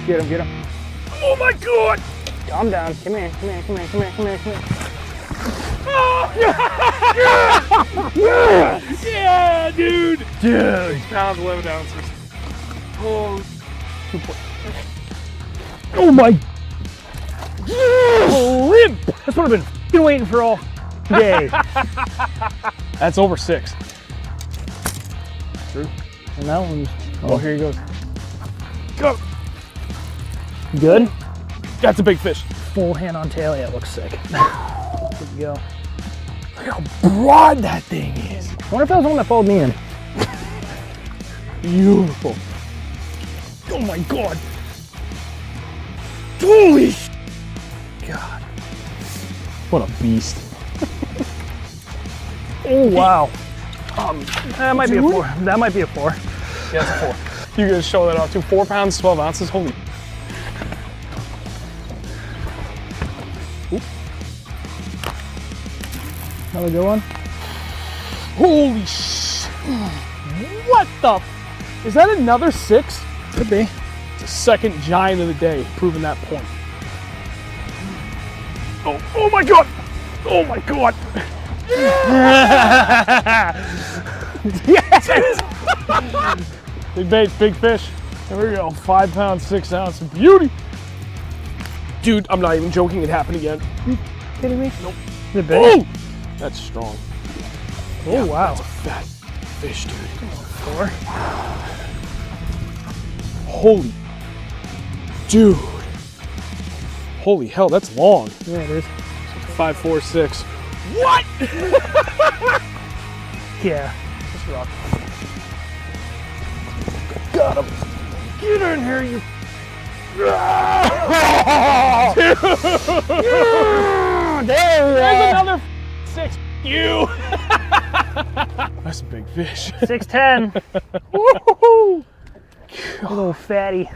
Get him, get him. Oh my God! Calm down. Come here, come here, come here, come here, come here, come here. Oh, yeah! Yeah, dude! Dude. 6 pounds, 11 ounces. Oh, Oh my. Limp. That's what I've been waiting for all day. that's over 6. True. And that one's. Oh, here he goes. Go. Good? That's a big fish. Full hand on tail. Yeah, it looks sick. Good to go. Look how broad that thing is. I wonder if that was the one that followed me in. Beautiful. Oh my God. Holy sh! God. What a beast. Oh, wow. That might be a Dude. 4. That might be a 4. Yeah, it's a 4. You guys show that off too. 4 pounds, 12 ounces. Holy. Another good one. Holy sh! What the? Is that another 6? Could be. It's the second giant of the day, proving that point. Oh my God! Oh my God! Yes! Big bait, big fish. There we go. 5 pounds, 6 ounces. Beauty! Dude, I'm not even joking. It happened again. You kidding me? Nope. Is it big? Oh! That's strong. Oh, Yeah, wow. That's a fat fish, dude. 4. Holy. Dude. Holy hell, that's long. Yeah, it is. 5, 4, 6. What? Yeah. That's rough. Got him. Get in here, you. There's another 6. You. That's a big fish. 6'10". Woo-hoo-hoo. A little fatty.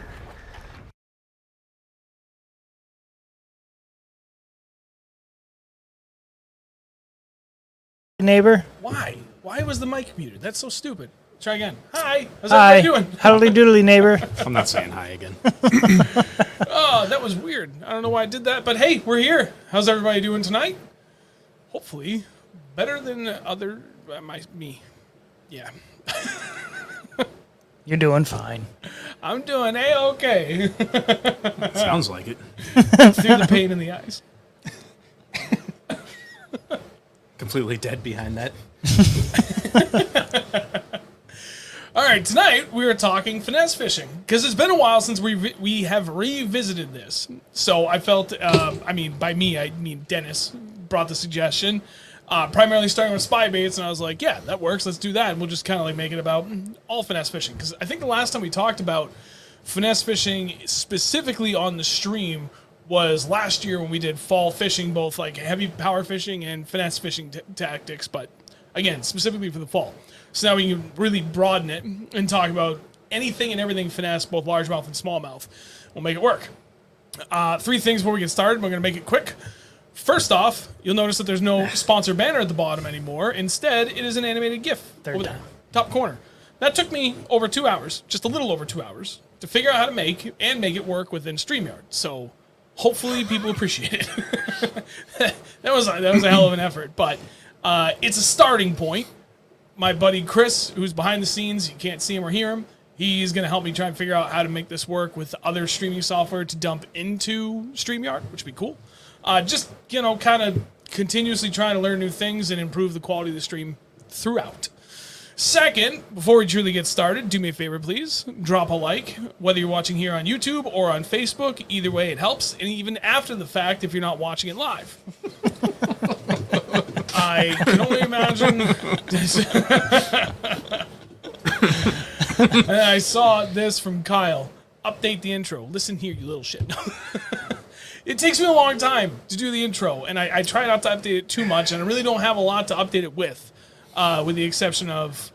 Neighbor. Why? Why was the mic muted? That's so stupid. Try again. Hi. How's Hi. everybody doing? Howdy doodly, neighbor. I'm not saying hi again. Oh, that was weird. I don't know why I did that, but hey, we're here. How's everybody doing tonight? Hopefully, better than other me. Yeah. You're doing fine. I'm doing A-okay. Sounds like it. Through the pain in the eyes. Completely dead behind that. All right, tonight we are talking finesse fishing because it's been a while since we have revisited this. So I felt, I mean, by me, I mean Dennis brought the suggestion, primarily starting with spy baits, and I was like, yeah, that works. Let's do that, and we'll just kind of like make it about all finesse fishing because I think the last time we talked about finesse fishing specifically on the stream was last year when we did fall fishing, both like heavy power fishing and finesse fishing tactics, but again, specifically for the fall. So now we can really broaden it and talk about anything and everything finesse, both largemouth and smallmouth. We'll make it work. 3 things before we get started. We're going to make it quick. First off, you'll notice that there's no sponsor banner at the bottom anymore. Instead, it is an animated GIF over there, top corner. That took me over 2 hours, just a little over 2 hours, to figure out how to make it work within StreamYard. So hopefully people appreciate it. that was a hell of an effort, but it's a starting point. My buddy Chris, who's behind the scenes, you can't see him or hear him, he's going to help me try and figure out how to make this work with other streaming software to dump into StreamYard, which would be cool. Just, you know, kind of continuously trying to learn new things and improve the quality of the stream throughout. Second, before we truly get started, do me a favor, please. Drop a like, whether you're watching here on YouTube or on Facebook. Either way, it helps. And even after the fact, if you're not watching it live. I can only imagine. And I saw this from Kyle. Update the intro. Listen here, you little shit. It takes me a long time to do the intro, and I try not to update it too much, and I really don't have a lot to update it with the exception of...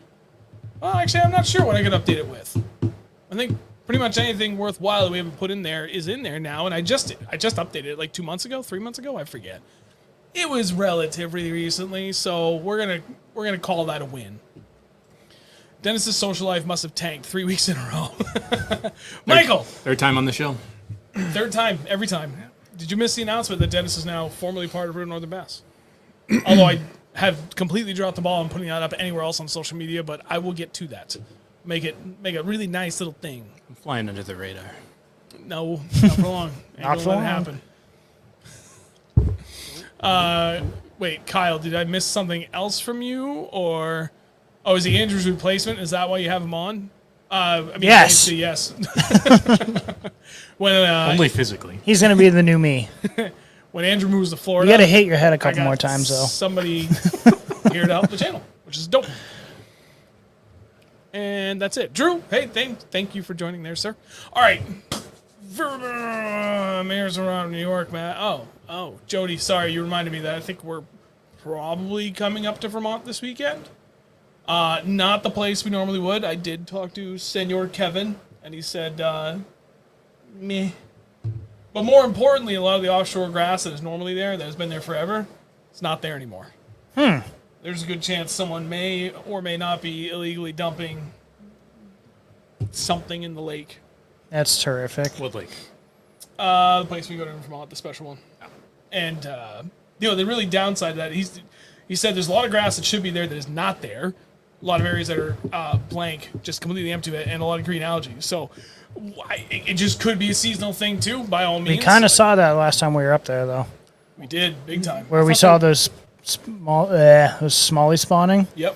Well, actually, I'm not sure what I could update it with. I think pretty much anything worthwhile that we haven't put in there is in there now, and I just updated it like 2 months ago, 3 months ago, I forget. It was relatively recently, so we're gonna call that a win. Dennis's social life must have tanked 3 weeks in a row. Michael, Third time on the show. third time, every time. Did you miss the announcement that Dennis is now formally part of Reel Nothern Bass? Although I have completely dropped the ball on putting that up anywhere else on social media, but I will get to that. Make a really nice little thing. I'm flying under the radar. No, not for long. Ain't Not gonna for let it long. happen. Wait, Kyle, did I miss something else from you, or is he Andrew's replacement? Is that why you have him on? I mean, Yes. basically, yes. When Only physically. He's gonna be the new me. when Andrew moves to Florida, You gotta hit your head a I couple got more times though. Somebody here to help the channel, which is dope. And that's it. Drew, hey, thank you for joining there, sir. All right. Mayor's around New York, man. Oh, Jody, sorry, you reminded me that I think we're probably coming up to Vermont this weekend. Not the place we normally would. I did talk to Senor Kevin, and he said, meh. But more importantly, a lot of the offshore grass that is normally there, that has been there forever, it's not there anymore. There's a good chance someone may or may not be illegally dumping something in the lake. That's terrific. What lake? The place we go to in Vermont, the special one. And, the really downside to that, he said there's a lot of grass that should be there that is not there. A lot of areas that are blank, just completely empty of it, and a lot of green algae. So it just could be a seasonal thing, too, by all means. We kind of saw that last time we were up there, though, We did, big time. where we saw those those smallie spawning. Yep.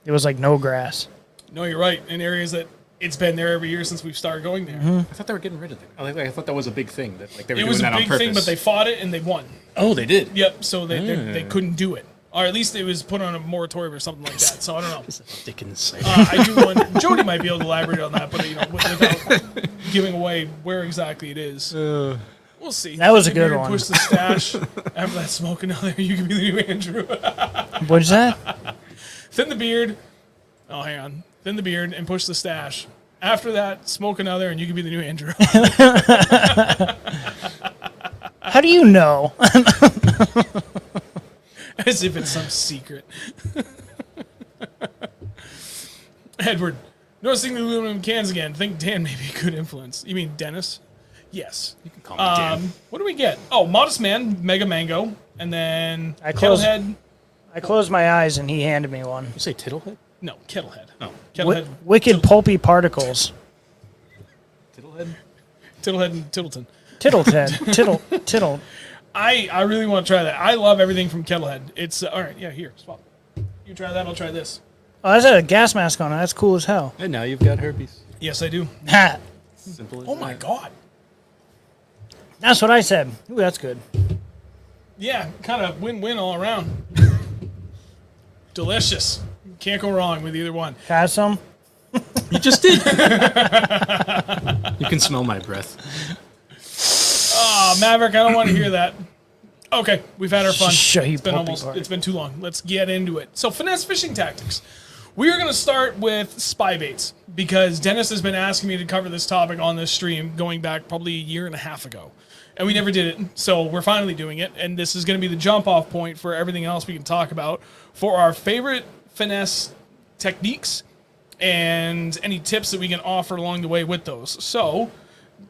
It was like no grass. No, you're right. In areas that it's been there every year since we've started going there. I thought they were getting rid of it. I thought that was a big thing. That like they were It doing was a that on big purpose. thing, but they fought it and they won. Oh, they did. Yep, so they couldn't do it. Or at least it was put on a moratorium or something like that. So I don't know. Dickens say. I do wonder. Jody might be able to elaborate on that, but without giving away where exactly it is. We'll see. That was a Maybe we good can one. Push the stash. After that smoke another, you can be the new Andrew. What's that? Thin the beard. Oh, hang on. Thin the beard and push the stash. After that, smoke another, and you can be the new Andrew. How do you know? As if it's some secret. Edward, noticing the aluminum cans again. Think Dan may be a good influence. You mean Dennis? Yes. You can call me Dan. What do we get? Oh, Modest Man, Mega Mango, and then I closed- Kettlehead. I closed my eyes and he handed me one. You say Tittlehead? No, Kettlehead. Oh, Kettlehead. Wicked pulpy particles. Tittlehead. Tittlehead and Tittleton. Tittlehead. Tittle. I really want to try that. I love everything from Kettlehead. It's all right. Yeah, here, swap. You try that. I'll try this. Oh, that's a gas mask on it. That's cool as hell. And now you've got herpes. Yes, I do. Ha! Simple as Oh my that. God. That's what I said. Ooh, that's good. Yeah, kind of win-win all around. Delicious. Can't go wrong with either one. Have some? You just did. You can smell my breath. Oh, Maverick, I don't want to hear that. Okay, we've had our fun. Show you It's been too long. Let's get into it. So, finesse fishing tactics. We are going to start with spy baits because Dennis has been asking me to cover this topic on this stream going back probably a year and a half ago. And we never did it, so we're finally doing it. And this is going to be the jump-off point for everything else we can talk about for our favorite finesse techniques and any tips that we can offer along the way with those. So,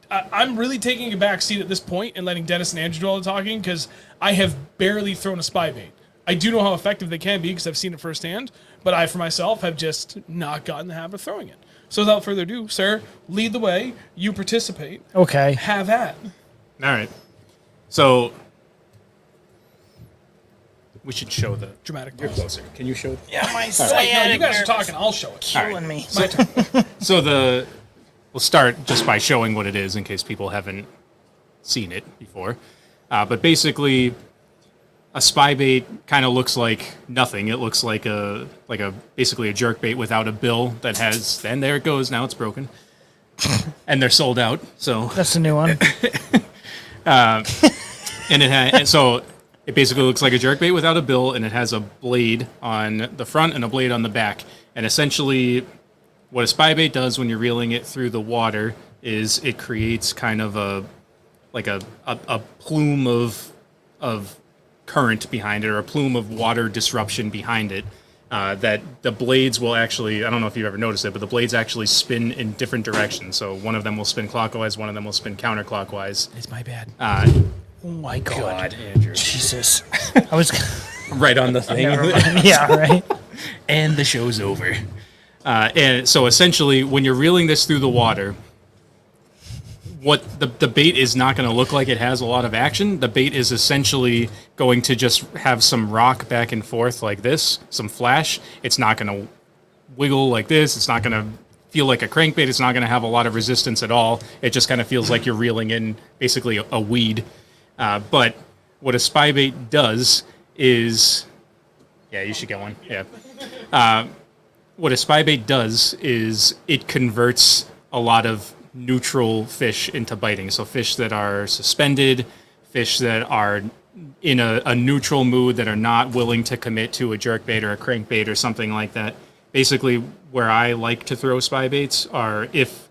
I'm really taking a back seat at this point and letting Dennis and Andrew do all the talking because I have barely thrown a spy bait. I do know how effective they can be because I've seen it firsthand, but I, for myself, have just not gotten the habit of throwing it. So without further ado, sir, lead the way. You participate. Okay. Have at. All right. So we should show the. Dramatic You're pause. closer. Can you show? Yeah, my Wait, no, you guys are talking. I'll show it. killing me. My turn. So we'll start just by showing what it is in case people haven't seen it before. But basically, a spy bait kind of looks like nothing. It looks like basically a jerk bait without a bill that has. And there it goes. Now it's broken, and they're sold out. So That's the new one. and so it basically looks like a jerk bait without a bill, and it has a blade on the front and a blade on the back. And essentially, what a spy bait does when you're reeling it through the water is it creates kind of a plume of current behind it, or a plume of water disruption behind it. that the blades will actually, I don't know if you've ever noticed it, but the blades actually spin in different directions. So one of them will spin clockwise, one of them will spin counterclockwise. It's my bad. Oh my God. Andrew. Jesus. I was. Right on the thing. Yeah, right. And the show's over. And so essentially, when you're reeling this through the water, what the bait is not going to look like it has a lot of action. The bait is essentially going to just have some rock back and forth like this, some flash. It's not going to wiggle like this. It's not going to feel like a crankbait. It's not going to have a lot of resistance at all. It just kind of feels like you're reeling in basically a weed. But what a spy bait does is, yeah, you should get one. Yeah. What a spy bait does is it converts a lot of neutral fish into biting. So fish that are suspended, fish that are in a neutral mood, that are not willing to commit to a jerkbait or a crankbait or something like that. Basically, where I like to throw spy baits are if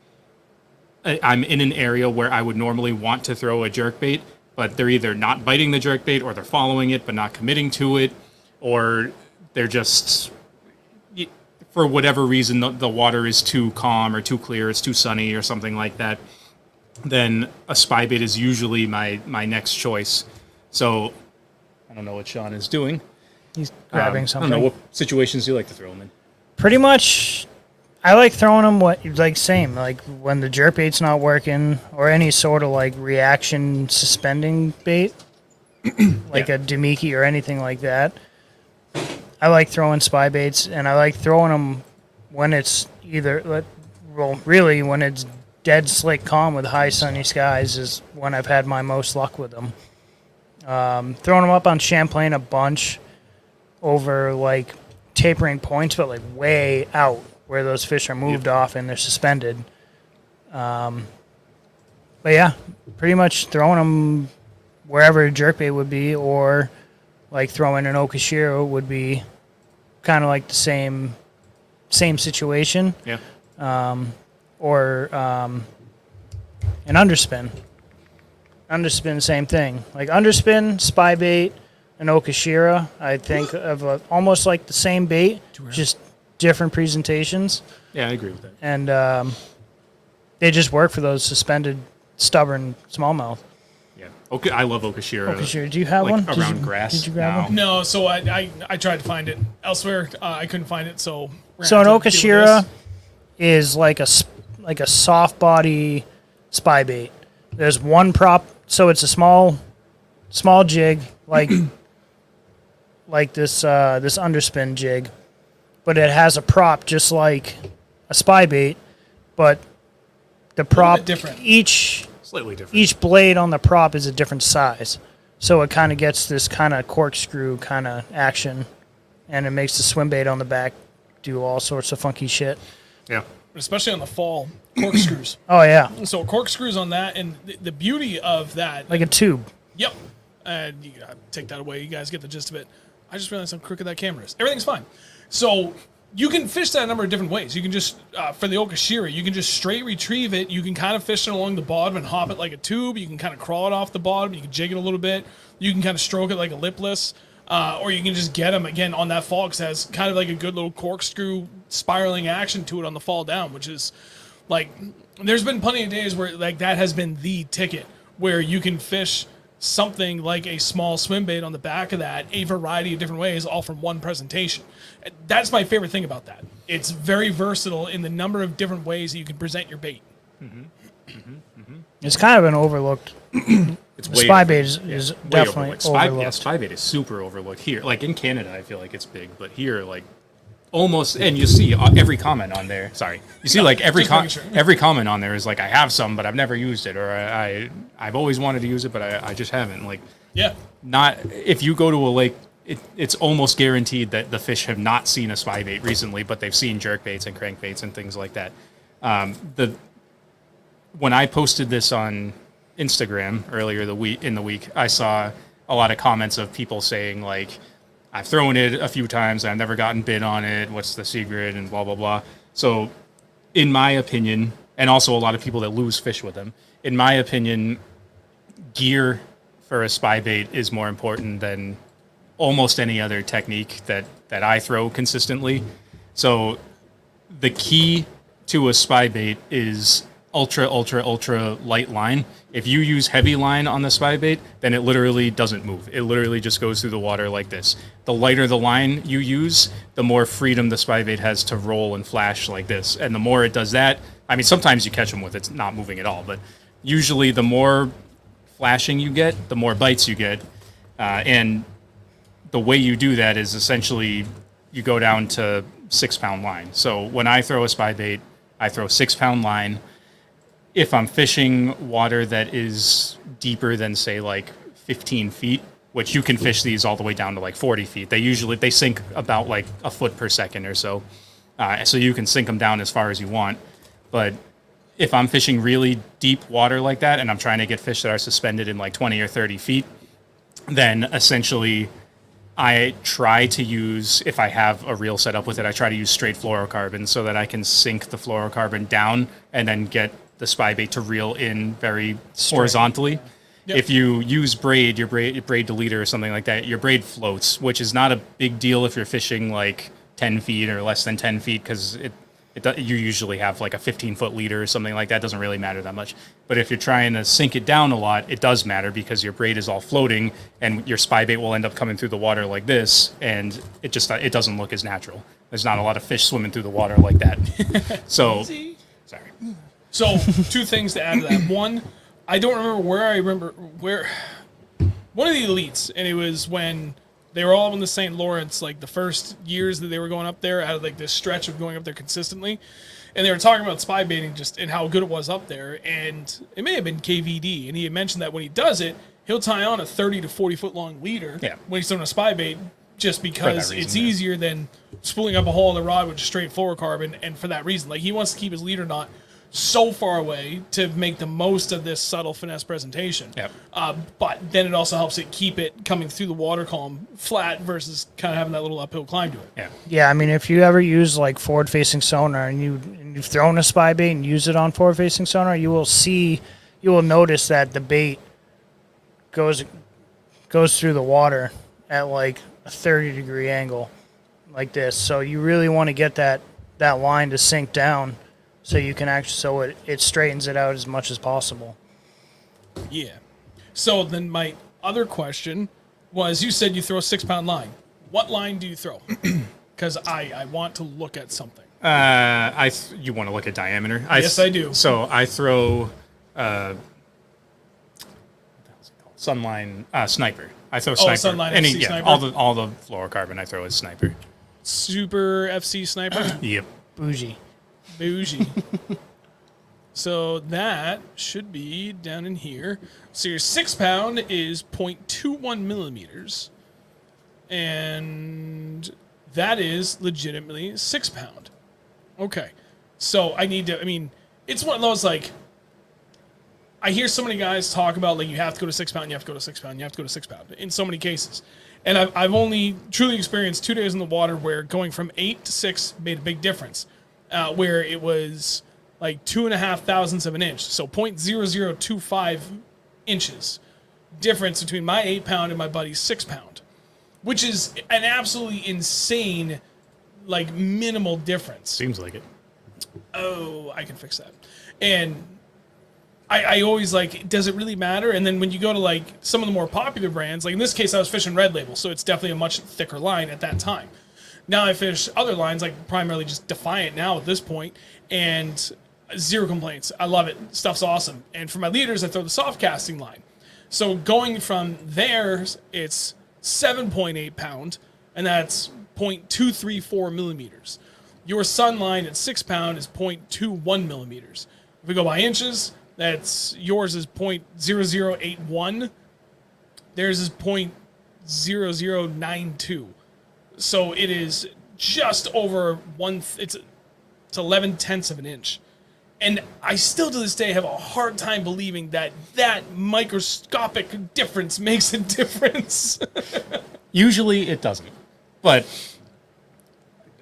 I'm in an area where I would normally want to throw a jerkbait, but they're either not biting the jerkbait or they're following it but not committing to it, or they're just, for whatever reason, the water is too calm or too clear, it's too sunny or something like that, then a spy bait is usually my next choice. So I don't know what Sean is doing. He's grabbing I something. don't know, what situations do you like to throw them in? Pretty much, I like throwing them same, like when the jerkbait's not working or any sort of like reaction suspending bait, like a Demiki or anything like that. I like throwing spy baits, and I like throwing them when it's really when it's dead slick calm with high sunny skies is when I've had my most luck with them. Throwing them up on Champlain a bunch over like tapering points, but like way out where those fish are moved off and they're suspended. But yeah, pretty much throwing them wherever a jerkbait would be, or like throwing an Okashiro would be kind of like the same situation. Yeah. Or an underspin. Underspin, same thing. Like underspin, spy bait, and Okashira, I think of almost like the same bait, just different presentations. Yeah, I agree with that. And they just work for those suspended, stubborn smallmouth. Yeah. Okay, I love Okashira. Okashira, do you have one? Around grass. Did you grab No. one? No, so I tried to find it elsewhere. I couldn't find it, so we're So an gonna have to deal with Okashira this. is like a soft body spy bait. There's one prop, so it's a small jig like this underspin jig, but it has a prop just like a spy bait, but the prop different. Slightly different. each blade on the prop is a different size, so it kind of gets this kind of corkscrew kind of action, and it makes the swim bait on the back do all sorts of funky shit. Yeah. Especially on the fall corkscrews. Oh yeah, So corkscrews on that, and the beauty of that. like a tube. Yep. And you gotta take that away. You guys get the gist of it. I just realized how crooked that camera is. Everything's fine. So you can fish that a number of different ways. You can just, for the Okashira, you can just straight retrieve it. You can kind of fish it along the bottom and hop it like a tube. You can kind of crawl it off the bottom. You can jig it a little bit. You can kind of stroke it like a lipless. Or you can just get them, again, on that fall, because it has kind of like a good little corkscrew spiraling action to it on the fall down, which is, like, there's been plenty of days where, like, that has been the ticket, where you can fish something like a small swim bait on the back of that, a variety of different ways, all from one presentation. That's my favorite thing about that. It's very versatile in the number of different ways that you can present your bait. It's kind of an overlooked. It's way Spy over- bait is way definitely overlooked. Spy, overlooked. yeah, spy bait is super overlooked here. Like in Canada, I feel like it's big, but here, like almost, and you see every comment on there. Sorry, you see like every just making sure. every comment on there is like, I have some, but I've never used it, or I've always wanted to use it, but I just haven't. Like, Yeah. not if you go to a lake. It's almost guaranteed that the fish have not seen a spy bait recently, but they've seen jerk baits and crank baits and things like that. When I posted this on Instagram earlier in the week, I saw a lot of comments of people saying like, I've thrown it a few times, I've never gotten bit on it, what's the secret, and blah, blah, blah. So in my opinion, and also a lot of people that lose fish with them, in my opinion, gear for a spy bait is more important than almost any other technique that I throw consistently. So the key to a spy bait is ultra light line. If you use heavy line on the spy bait, then it literally doesn't move. It literally just goes through the water like this. The lighter the line you use, the more freedom the spy bait has to roll and flash like this. And the more it does that, I mean, sometimes you catch them with it's not moving at all, but usually the more flashing you get, the more bites you get. And the way you do that is essentially you go down to 6 pound line. So when I throw a spy bait, I throw 6 pound line. If I'm fishing water that is deeper than say like 15 feet, which you can fish these all the way down to like 40 feet, they sink about like a foot per second or so. So you can sink them down as far as you want. But if I'm fishing really deep water like that and I'm trying to get fish that are suspended in like 20 or 30 feet, then essentially I try to use, if I have a reel set up with it, I try to use straight fluorocarbon so that I can sink the fluorocarbon down and then get the spy bait to reel in very horizontally. Yep. If you use braid, your braid to leader or something like that, your braid floats, which is not a big deal if you're fishing like 10 feet or less than 10 feet because you usually have like a 15-foot leader or something like that. It doesn't really matter that much. But if you're trying to sink it down a lot, it does matter because your braid is all floating and your spy bait will end up coming through the water like this, and it doesn't look as natural. There's not a lot of fish swimming through the water like that. So, sorry. So, two things to add to that. One, I don't remember where one of the elites, and it was when they were all up in the St. Lawrence, like the first years that they were going up there, out of like this stretch of going up there consistently, and they were talking about spy baiting just and how good it was up there, and it may have been KVD, and he had mentioned that when he does it, he'll tie on a 30 to 40 foot long leader when he's throwing a spy bait, just because it's easier than spooling up a hole in the rod with just straight fluorocarbon, and for that reason, like he wants to keep his leader knot so far away to make the most of this subtle finesse presentation. Yep. But then it also helps it keep it coming through the water column flat versus kind of having that little uphill climb to it. Yeah. Yeah, I mean, if you ever use like forward-facing sonar and you've thrown a spy bait and use it on forward-facing sonar, you will notice that the bait goes through the water at like a 30-degree angle like this. So you really want to get that line to sink down so you can it straightens it out as much as possible. Yeah. So then my other question was, you said you throw a 6 pound line. What line do you throw? Because I want to look at something. You want to look at diameter? Yes, I do. So I throw Sunline Sniper. I throw Sniper. Sunline FC Sniper? All the fluorocarbon I throw is Sniper. Super FC Sniper? Yep. Bougie. So that should be down in here. So your 6 pound is 0.21 millimeters. And that is legitimately 6 pound. Okay. So it's one of those like, I hear so many guys talk about like you have to go to 6 pound, you have to go to 6 pound, you have to go to 6 pound in so many cases. And I've only truly experienced 2 days in the water where going from 8 to 6 made a big difference. Where it was like 2.5 thousandths of an inch, so 0.0025 inches difference between my 8 pound and my buddy's 6 pound, which is an absolutely insane, like minimal difference. Seems like it. Oh, I can fix that. And I always like, does it really matter? And then when you go to like some of the more popular brands, like in this case, I was fishing Red Label, so it's definitely a much thicker line at that time. Now I fish other lines, like primarily just Defiant now at this point, and zero complaints. I love it. Stuff's awesome. And for my leaders, I throw the soft casting line. So going from there, it's 7.8 pound, and that's 0.234 millimeters. Your Sun line at 6 pound is 0.21 millimeters. If we go by inches, yours is 0.0081. Theirs is 0.0092. So it is just over it's 11 tenths of an inch. And I still to this day have a hard time believing that microscopic difference makes a difference. Usually it doesn't. But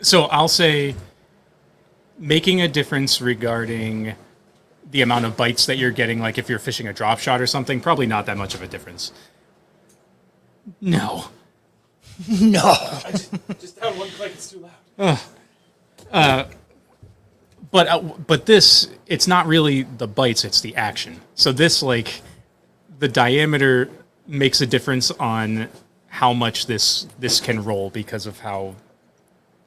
so I'll say making a difference regarding the amount of bites that you're getting, like if you're fishing a drop shot or something, probably not that much of a difference. No. No. I just that one click. It's too loud. But this, it's not really the bites, it's the action. So this, like, the diameter makes a difference on how much this can roll because of how.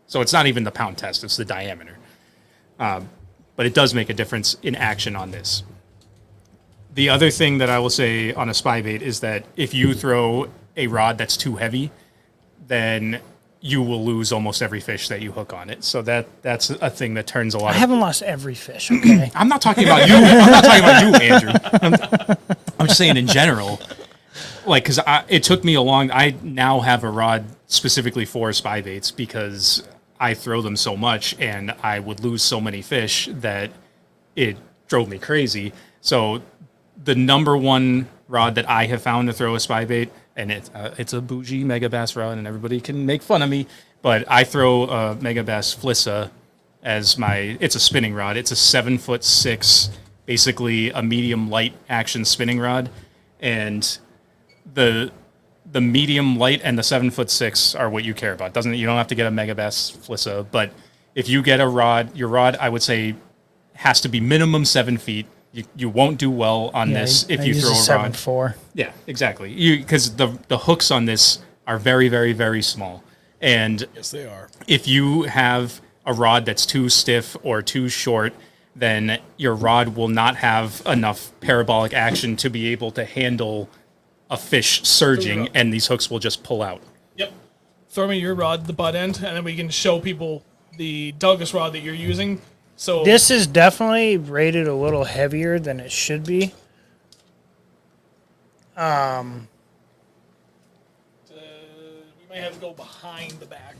So it's not even the pound test; it's the diameter. But it does make a difference in action on this. The other thing that I will say on a spy bait is that if you throw a rod that's too heavy, then you will lose almost every fish that you hook on it. So that's a thing that turns a lot I of. haven't lost every fish. Okay. I'm not talking about you. I'm not talking about you, Andrew. I'm just saying in general. Like, because it took me a long. I now have a rod specifically for spy baits because I throw them so much, and I would lose so many fish that it drove me crazy. So the number one rod that I have found to throw a spy bait, and it's a bougie Mega Bass rod, and everybody can make fun of me, but I throw a Mega Bass Flissa as it's a spinning rod. It's a 7'6", basically a medium light action spinning rod, and the medium light and the 7'6" are what you care about. You don't have to get a Mega Bass Flissa, but if you get your rod, I would say has to be minimum 7 feet. You won't do well on this if you throw a rod. 7.4. Yeah, exactly. Because the hooks on this are very, very, very small. And Yes, they are. if you have a rod that's too stiff or too short, then your rod will not have enough parabolic action to be able to handle a fish surging, and these hooks will just pull out. Yep. Throw me your rod, the butt end, and then we can show people the Douglas rod that you're using. So This is definitely rated a little heavier than it should be. we may have to go behind the back.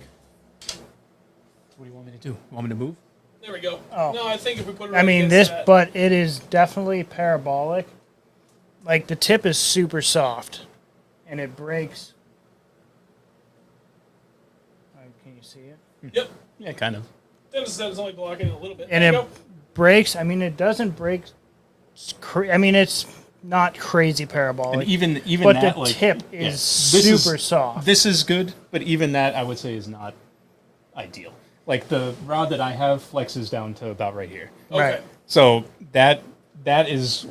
What do you want me to do? You want me to move? There we go. Oh. No, I think if we put it. I right mean, against this, that- but it is definitely parabolic. Like, the tip is super soft, and it breaks. Can you see it? Yep. Yeah, kind of. Dennis said it's only blocking it a little bit. And There it you go. breaks. I mean, it doesn't break. I mean, it's not crazy parabolic. And even but that, the like, tip yeah, is this super soft. This is good, but even that I would say is not ideal. Like the rod that I have flexes down to about right here. Okay. Right. So that is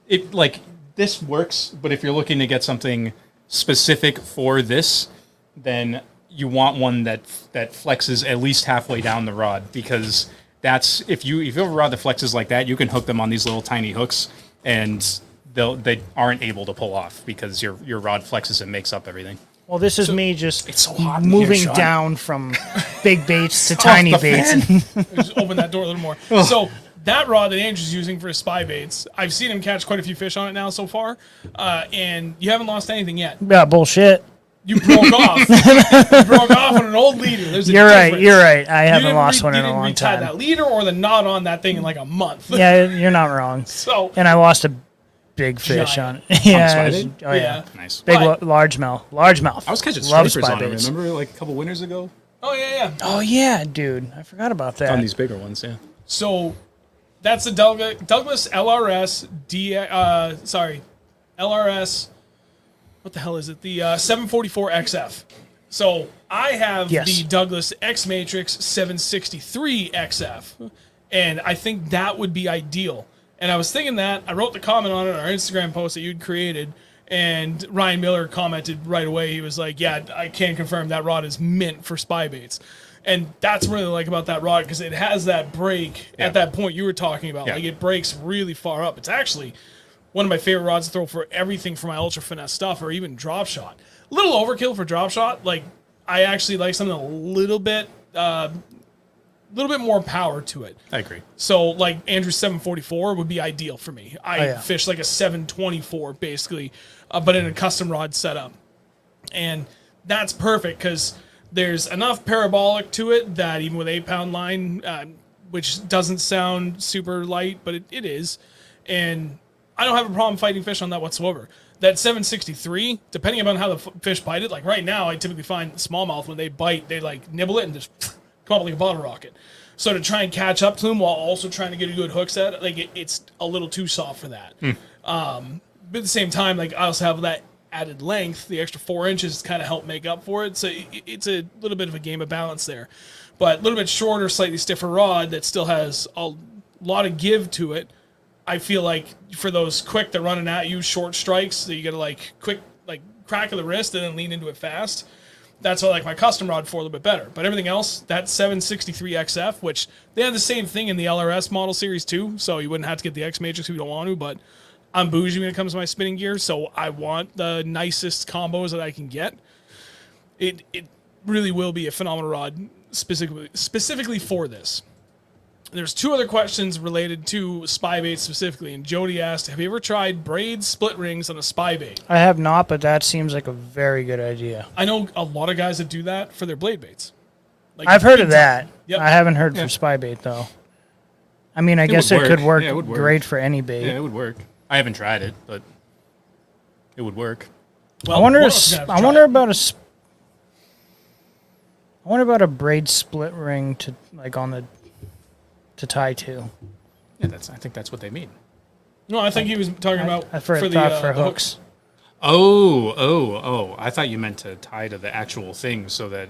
it. Like this works, but if you're looking to get something specific for this, then you want one that flexes at least halfway down the rod, because that's if you have a rod that flexes like that, you can hook them on these little tiny hooks, and they aren't able to pull off because your rod flexes and makes up everything. Well, this is me just It's so hot in here, moving Sean. down from big baits to tiny the baits. Just open that door a little more. So that rod that Andrew's using for his spy baits, I've seen him catch quite a few fish on it now so far, and you haven't lost anything yet. Yeah, bullshit. You broke off. You broke off on an old leader. There's a You're right. difference. You're right. I You haven't didn't lost one you in a didn't long retie time. that leader or the knot on that thing in like a month. Yeah, you're not wrong. So And I lost a big fish Giant. on it. Yeah. spy it was- bait? oh yeah. Nice. Big But- largemouth. Largemouth. I was catching Love stripers spy on it. baits. Remember, like a couple winters ago, oh yeah. Oh yeah, dude. I forgot about that. on these bigger ones. Yeah. So that's the Douglas LRS LRS. What the hell is it? The 744 XF. So I have Yes. the Douglas X Matrix 763 XF, and I think that would be ideal. And I was thinking that I wrote the comment on it on our Instagram post that you'd created, and Ryan Miller commented right away. He was like, "Yeah, I can confirm that rod is mint for spy baits." And that's what I really like about that rod, because it has that break Yeah. at that point you were talking about. Yeah. Like it breaks really far up. It's actually one of my favorite rods to throw for everything for my ultra finesse stuff, or even drop shot. A little overkill for drop shot. Like I actually like something a little bit more power to it. I agree. So like Andrew's 744 would be ideal for me. I yeah. fish like a 724 basically, but in a custom rod setup, and that's perfect because there's enough parabolic to it that even with 8-pound line, which doesn't sound super light, but it is, and I don't have a problem fighting fish on that whatsoever. That 763, depending upon how the fish bite it, like right now, I typically find smallmouth when they bite, they like nibble it and just come up like a bottle rocket. So to try and catch up to them while also trying to get a good hook set, like it's a little too soft for that. But at the same time, like I also have that added length, the extra 4 inches kind of help make up for it. So it's a little bit of a game of balance there. But a little bit shorter, slightly stiffer rod that still has a lot of give to it. I feel like for those quick, they're running at you, short strikes, that you get to like quick, like crack of the wrist and then lean into it fast. That's what I like my custom rod for a little bit better. But everything else, that 763 XF, which they have the same thing in the LRS model series too, so you wouldn't have to get the X Matrix if you don't want to, but I'm bougie when it comes to my spinning gear, so I want the nicest combos that I can get. It really will be a phenomenal rod specifically for this. There's 2 other questions related to spy bait specifically, and Jody asked, have you ever tried braid split rings on a spy bait? I have not, but that seems like a very good idea. I know a lot of guys that do that for their blade baits. Like I've heard big of that. Yep. I haven't heard for spy bait though. I mean, I guess it would could work. work, Yeah, it would work. great for any bait. Yeah, it would work. I haven't tried it, but it would work. Well, I wonder. one of us is gonna have to I try wonder it. about a. I wonder about a braid split ring to like on the to tie to. Yeah, I think that's what they mean. No, I think he was talking about I for thought the for the hooks. Oh! I thought you meant to tie to the actual thing so that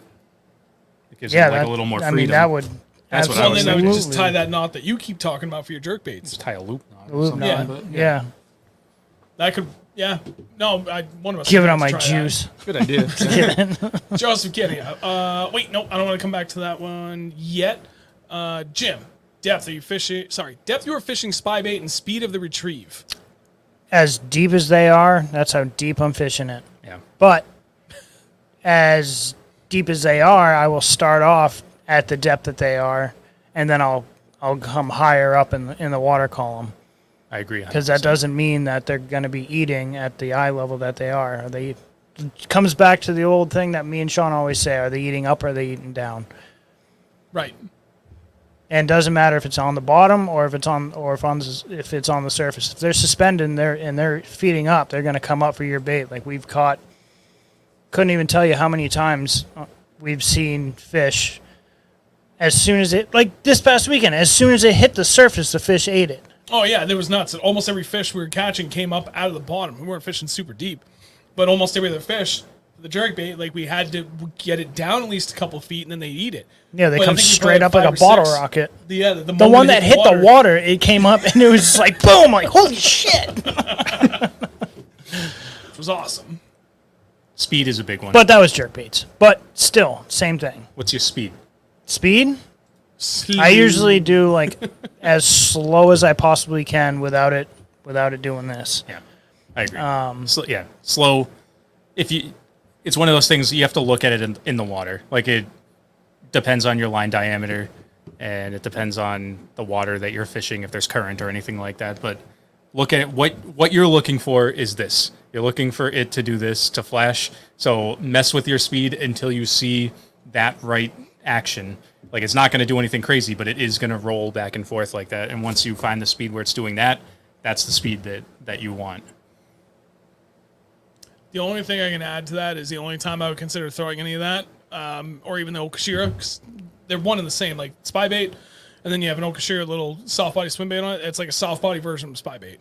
it gives Yeah, you like that, a little more I freedom. mean, that would. That's what I Well, was then I would thinking. just tie that knot that you keep talking about for your jerk baits. Just tie a loop knot. or Loop something, knot. but Yeah. That could, yeah. No, one of us. Give it has on to my try that. juice. Good idea. Joseph, get here. Wait, no, I don't want to come back to that one yet. Jim, depth. Are you fishing? Sorry, depth. You are fishing spy bait and speed of the retrieve. As deep as they are, that's how deep I'm fishing it. Yeah. But as deep as they are, I will start off at the depth that they are, and then I'll come higher up in the water column. I agree. Because that doesn't mean that they're going to be eating at the eye level that they are. It comes back to the old thing that me and Sean always say: are they eating up or are they eating down? Right. And it doesn't matter if it's on the bottom or if it's on the surface. If they're suspended and they're feeding up, they're going to come up for your bait. Like we've caught, couldn't even tell you how many times we've seen fish. As soon as it, like this past weekend, as soon as it hit the surface, the fish ate it. Oh yeah, there was nuts. Almost every fish we were catching came up out of the bottom. We weren't fishing super deep, but almost every other fish, the jerk bait, like we had to get it down at least a couple feet, and then they eat it. Yeah, they But I come think we straight up probably like a 5 or bottle 6. rocket. The The one that hit the water, it came up and it was just like boom! Like holy shit! It was awesome. Speed is a big one. But that was jerk baits. But still, same thing. What's your speed? Speed. I usually do like as slow as I possibly can without it doing this. Yeah, I agree. Slow. It's one of those things you have to look at it in the water. Like it depends on your line diameter, and it depends on the water that you're fishing, if there's current or anything like that. But look at it. What you're looking for is this. You're looking for it to do this, to flash. So mess with your speed until you see that right action. Like it's not going to do anything crazy, but it is going to roll back and forth like that. And once you find the speed where it's doing that, that's the speed that you want. The only thing I can add to that is the only time I would consider throwing any of that, or even the Okashira, 'cause they're one and the same. Like spy bait, and then you have an Okashira little soft body swim bait on it. It's like a soft body version of spy bait.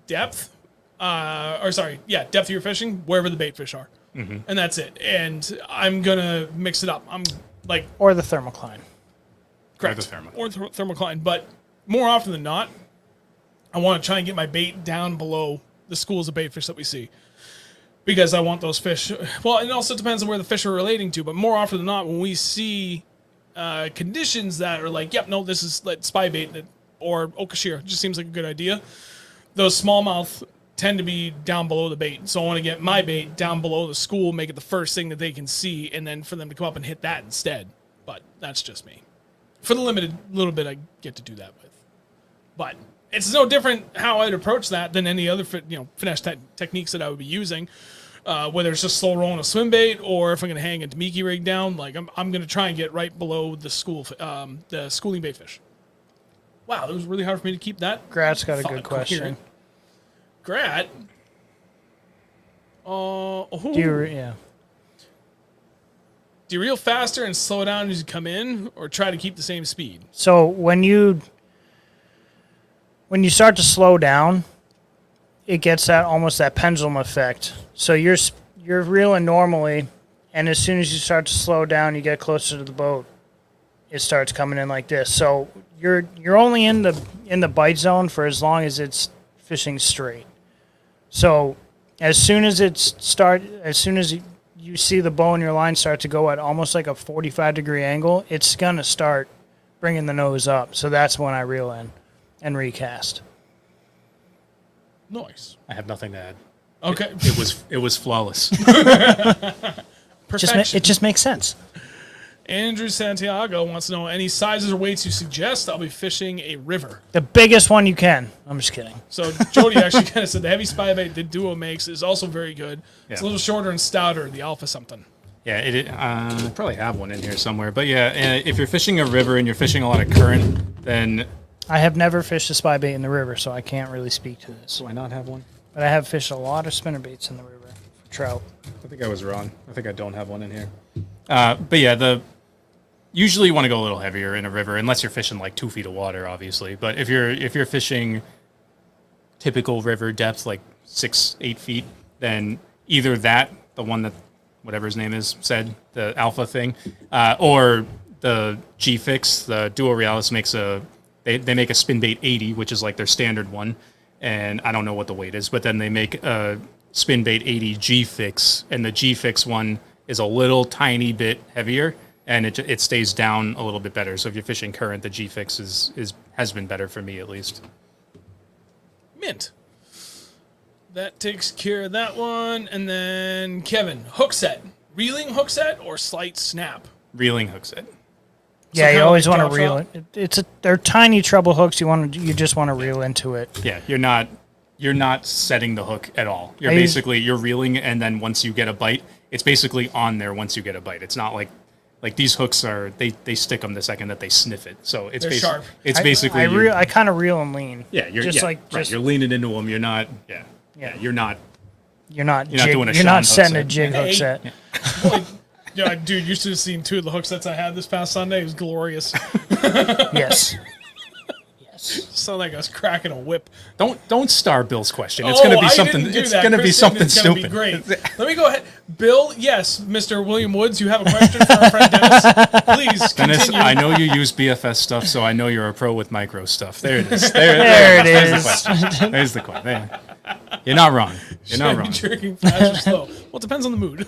Depth, depth you're fishing wherever the bait fish are, and that's it. And I'm gonna mix it up. I'm like Or the thermocline. correct Or the thermocline, but more often than not, I want to try and get my bait down below the schools of bait fish that we see, because I want those fish. Well, it also depends on where the fish are relating to, but more often than not, when we see conditions that are like, yep, no, this is like spy bait or Okashira, just seems like a good idea. Those smallmouth tend to be down below the bait, so I want to get my bait down below the school, make it the first thing that they can see, and then for them to come up and hit that instead. But that's just me. For the limited little bit I get to do that with, but it's no different how I'd approach that than any other finesse techniques that I would be using. Whether it's just slow rolling a swim bait or if I'm going to hang a Damiki rig down, like I'm going to try and get right below the schooling bait fish. Wow, that was really hard for me to keep that. Grat's got a thought good question. coherent. Grat. Do you reel faster and slow down as you come in, or try to keep the same speed? So when you start to slow down, it gets that almost that pendulum effect. So you're reeling normally, and as soon as you start to slow down, you get closer to the boat, it starts coming in like this. So you're only in the bite zone for as long as it's fishing straight. So as soon as you see the bow in your line start to go at almost like a 45-degree angle, it's gonna start bringing the nose up. So that's when I reel in and recast. Nice. I have nothing to add. Okay. It was flawless. Perfection. It just makes sense. Andrew Santiago wants to know any sizes or weights you suggest. I'll be fishing a river. The biggest one you can. I'm just kidding. So Jody actually kind of said the heavy spybait the Duo makes is also very good. It's a Yeah. little shorter and stouter, the Alpha something. Yeah, I probably have one in here somewhere. But yeah, if you're fishing a river and you're fishing a lot of current, then I have never fished a spybait in the river, so I can't really speak to this. do I not have one? But I have fished a lot of spinnerbaits in the river for trout. I think I was wrong. I think I don't have one in here. But yeah, usually you want to go a little heavier in a river, unless you're fishing like 2 feet of water, obviously. But if you're fishing typical river depth, like 6-8 feet, then either that, the one that whatever his name is said, the Alpha thing, or the G-Fix, the Duo Realis makes they make a spin bait 80, which is like their standard one, and I don't know what the weight is, but then they make a spin bait 80 G-Fix, and the G-Fix one is a little tiny bit heavier, and it stays down a little bit better. So if you're fishing current, the G-Fix has been better for me at least. Mint. That takes care of that one. And then Kevin, hook set. Reeling hook set or slight snap? Reeling hook set. Yeah, kinda you always like want to drop reel it. They're tiny treble hooks. You just want to reel into it. Yeah, you're not setting the hook at all. You're reeling, and then once you get a bite, it's basically on there once you get a bite. It's not like these hooks are they stick them the second that they sniff it. So it's They're sharp. It's basically I kind of reel and lean. yeah, you're leaning into them. You're not you're not doing a You're not Sean setting a hook set. jig hook Hey. set. Like, yeah, dude, you should have seen 2 of the hook sets I had this past Sunday. It was glorious. Yes. Sound like I was cracking a whip. Don't star Bill's question. It's going to be something. It's going to be something It's gonna stupid. be great. Let me go ahead. Bill, yes, Mr. William Woods, you have a question for our friend Dennis. Please Dennis, continue. I know you use BFS stuff, so I know you're a pro with micro stuff. There it is. There it There's is. the question. There's the question. There. You're not wrong. You're not Should I be wrong. jerking fast or slow? Well, it depends on the mood.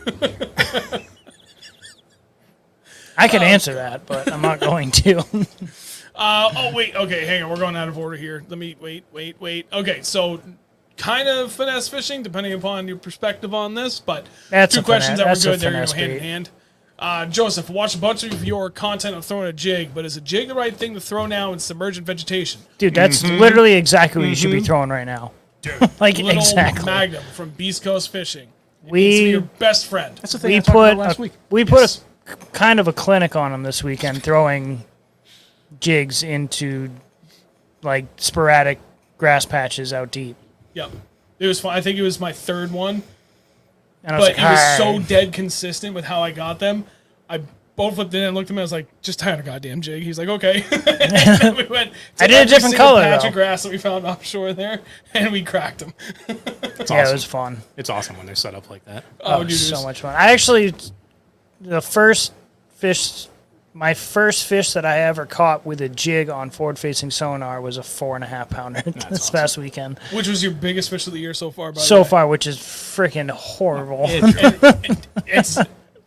I could answer that, but I'm not going to. Oh, wait. Okay, hang on. We're going out of order here. Let me wait. Okay, so kind of finesse fishing, depending upon your perspective on this, but That's 2 a questions finesse- that were that's good a there, finesse hand in bait. hand. Joseph, watched a bunch of your content of throwing a jig, but is a jig the right thing to throw now in submergent vegetation? Dude, that's literally exactly what you should be throwing right now. Like, Little exactly. Magnum from Beast Coast Fishing. It We- needs to be your best friend. That's the thing We I talked put about last week. Yes. kind of a clinic on them this weekend, throwing jigs into like sporadic grass patches out deep. Yep. It was fun. I think it was my 3rd one. And I was But like, it was "Hi." so dead consistent with how I got them. I both flipped in and looked at him. I was like, "Just tie on a goddamn jig." He's like, "Okay." And then we went. To I did a every different single color, patch though. of grass that we found offshore there, and we cracked them. It's Yeah, awesome. it was fun. It's awesome when they're set up like that. Oh, dude, it was it so was- much fun. I actually, my first fish that I ever caught with a jig on forward-facing sonar was a 4.5 pounder this awesome. past weekend. Which was your biggest fish of the year so far? By the So way? far, which is freaking horrible. It's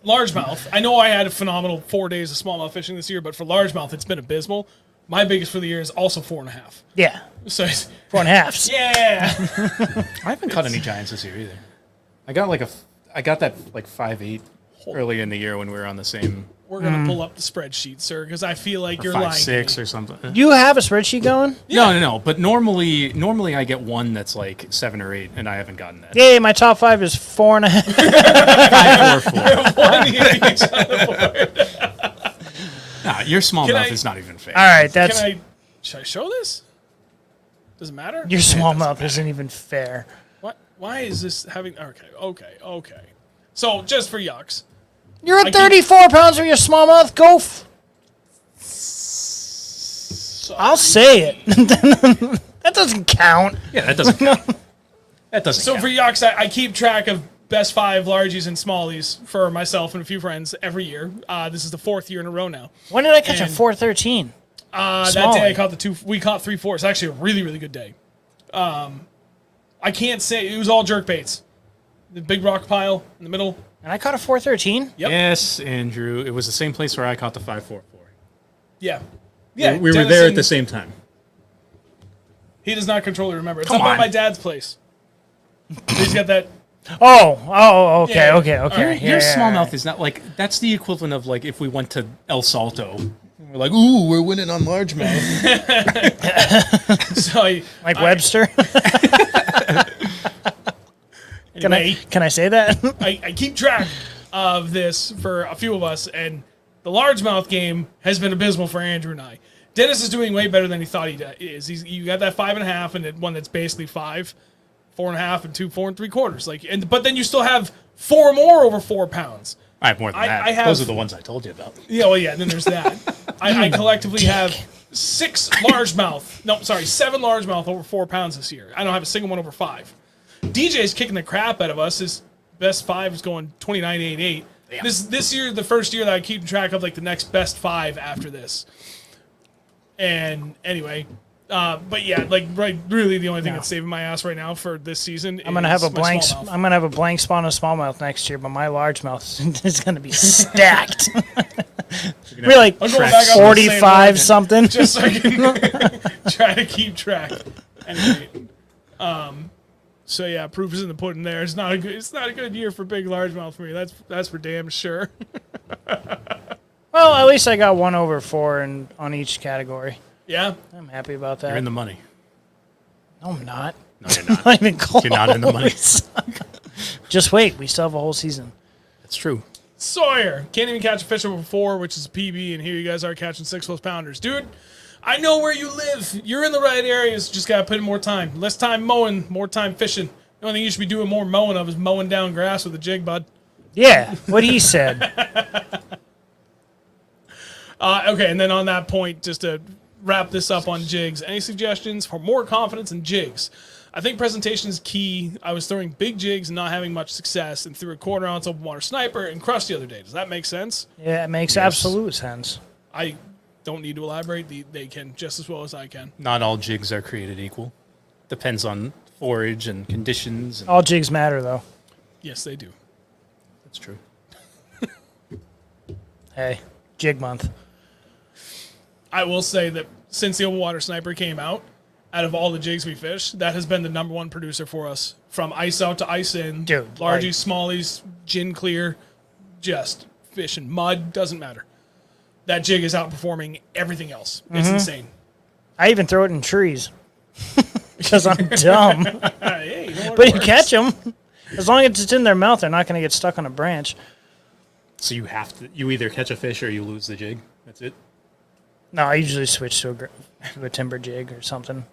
largemouth. I know I had a phenomenal 4 days of smallmouth fishing this year, but for largemouth, it's been abysmal. My biggest for the year is also 4.5. Yeah, So, it's, 4.5. yeah. I haven't caught any giants this year either. I got that like 5.8 early in the year when we were on the same We're gonna pull up the spreadsheet, sir, because I feel like you're lying. 5.6 to me. or something. You have a spreadsheet going? No. But normally I get one that's like 7 or 8, and I haven't gotten that. Yay, my top 5 is 4.5. 5 or 4. One each on the board. Nah, your smallmouth Can I- is not even fair. All right, that's Should I show this? Does it matter? your smallmouth isn't even fair. What? Why is this having? Okay. So just for yucks, You're I at keep- 34 pounds for your smallmouth. Go. I'll say it. That doesn't count. Yeah, that doesn't count. That doesn't So count. for yucks, I keep track of best 5 largies and smallies for myself and a few friends every year. This is the 4th year in a row now. When did I catch a And- 413? That Smallie. day I caught the 2. We caught 3-4. It's actually a really, really good day. I can't say it was all jerk baits. The big rock pile in the middle. And I caught a 413? Yep. Yes, Andrew. It was the same place where I caught the 544. Yeah. Yeah. We were Dennis there at and- the same time. He does not control it. Remember, it's Come up at on. my dad's place. He's got that. Oh, okay, Yeah. okay. All right. Yeah, Your yeah, smallmouth yeah. is not like that's the equivalent of like if we went to El Salto. We're like, ooh, we're winning on largemouth. So Like Webster? anyway, Can I say that? I keep track of this for a few of us, and the largemouth game has been abysmal for Andrew and I. Dennis is doing way better than he thought he is. You got that 5.5 and one that's basically 5, 4.5, and 2 4 3/4. But then you still have 4 more over 4 pounds. I have more than that. I have- Those are the ones I told you about. Yeah, well, yeah. And then there's that. I collectively have 7 largemouth over 4 pounds this year. I don't have a single one over 5. DJ's kicking the crap out of us. His best 5 is going 29.88. This year, the first year that I keep track of like the next best 5 after this. And anyway, but yeah, like really the only thing that's saving my ass right now for this season. I'm gonna have a my blank. smallmouth. I'm gonna have a blank spawn of smallmouth next year, but my largemouth is gonna be stacked. We're like I'm going back up to the same 45 market, something. just so I can try to keep track. Anyway, so yeah, proof is in the pudding. There, it's not a good year for big largemouth for me. That's for damn sure. Well, at least I got 1 over 4 on each category. Yeah, I'm happy about that. You're in the money. No, I'm not. No, you're not. Not even close. You're not in the money. Just wait. We still have a whole season. That's true. Sawyer can't even catch a fish over 4, which is a PB, and here you guys are catching 6+ pounders, dude. I know where you live. You're in the right areas. Just gotta put in more time. Less time mowing, more time fishing. The only thing you should be doing more mowing of is mowing down grass with a jig, bud. Yeah, what he said. Okay, and then on that point, just to wrap this up on jigs, any suggestions for more confidence in jigs? I think presentation is key. I was throwing big jigs and not having much success, and threw a 1/4 ounce open water sniper and crushed the other day. Does that make sense? Yeah, it makes absolute sense. I don't need to elaborate. They can just as well as I can. Not all jigs are created equal. Depends on forage and conditions. And All jigs matter, though. Yes, they do. that's true. Hey, jig month. I will say that since the open water sniper came out of all the jigs we fish, that has been the #1 producer for us. From ice out to ice in, Dude, largies, smallies, gin clear, just fishing mud, doesn't matter. That jig is outperforming everything else. It's insane. I even throw it in trees because I'm dumb. Hey, you know what But you works. catch them. As long as it's in their mouth, they're not going to get stuck on a branch. So you either catch a fish or you lose the jig. That's it. No, I usually switch to a timber jig or something.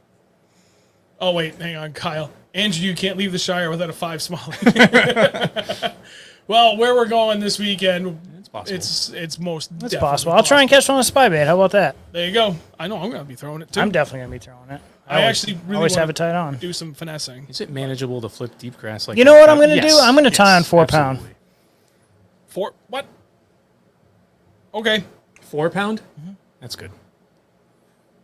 Oh wait, hang on, Kyle. Andrew, you can't leave the Shire without a 5 smallie. Well, where we're going this weekend, It's possible. it's most It's possible. I'll try and catch one with spy bait. How about that? There you go. I know I'm going to be throwing it too. I'm definitely going to be throwing it. I actually really always wanna have it tied on. do some finessing. Is it manageable to flip deep grass like You know what I'm that? gonna do? Yes, I'm gonna tie on yes, 4 pound. absolutely. What? Okay. 4 pound? That's good.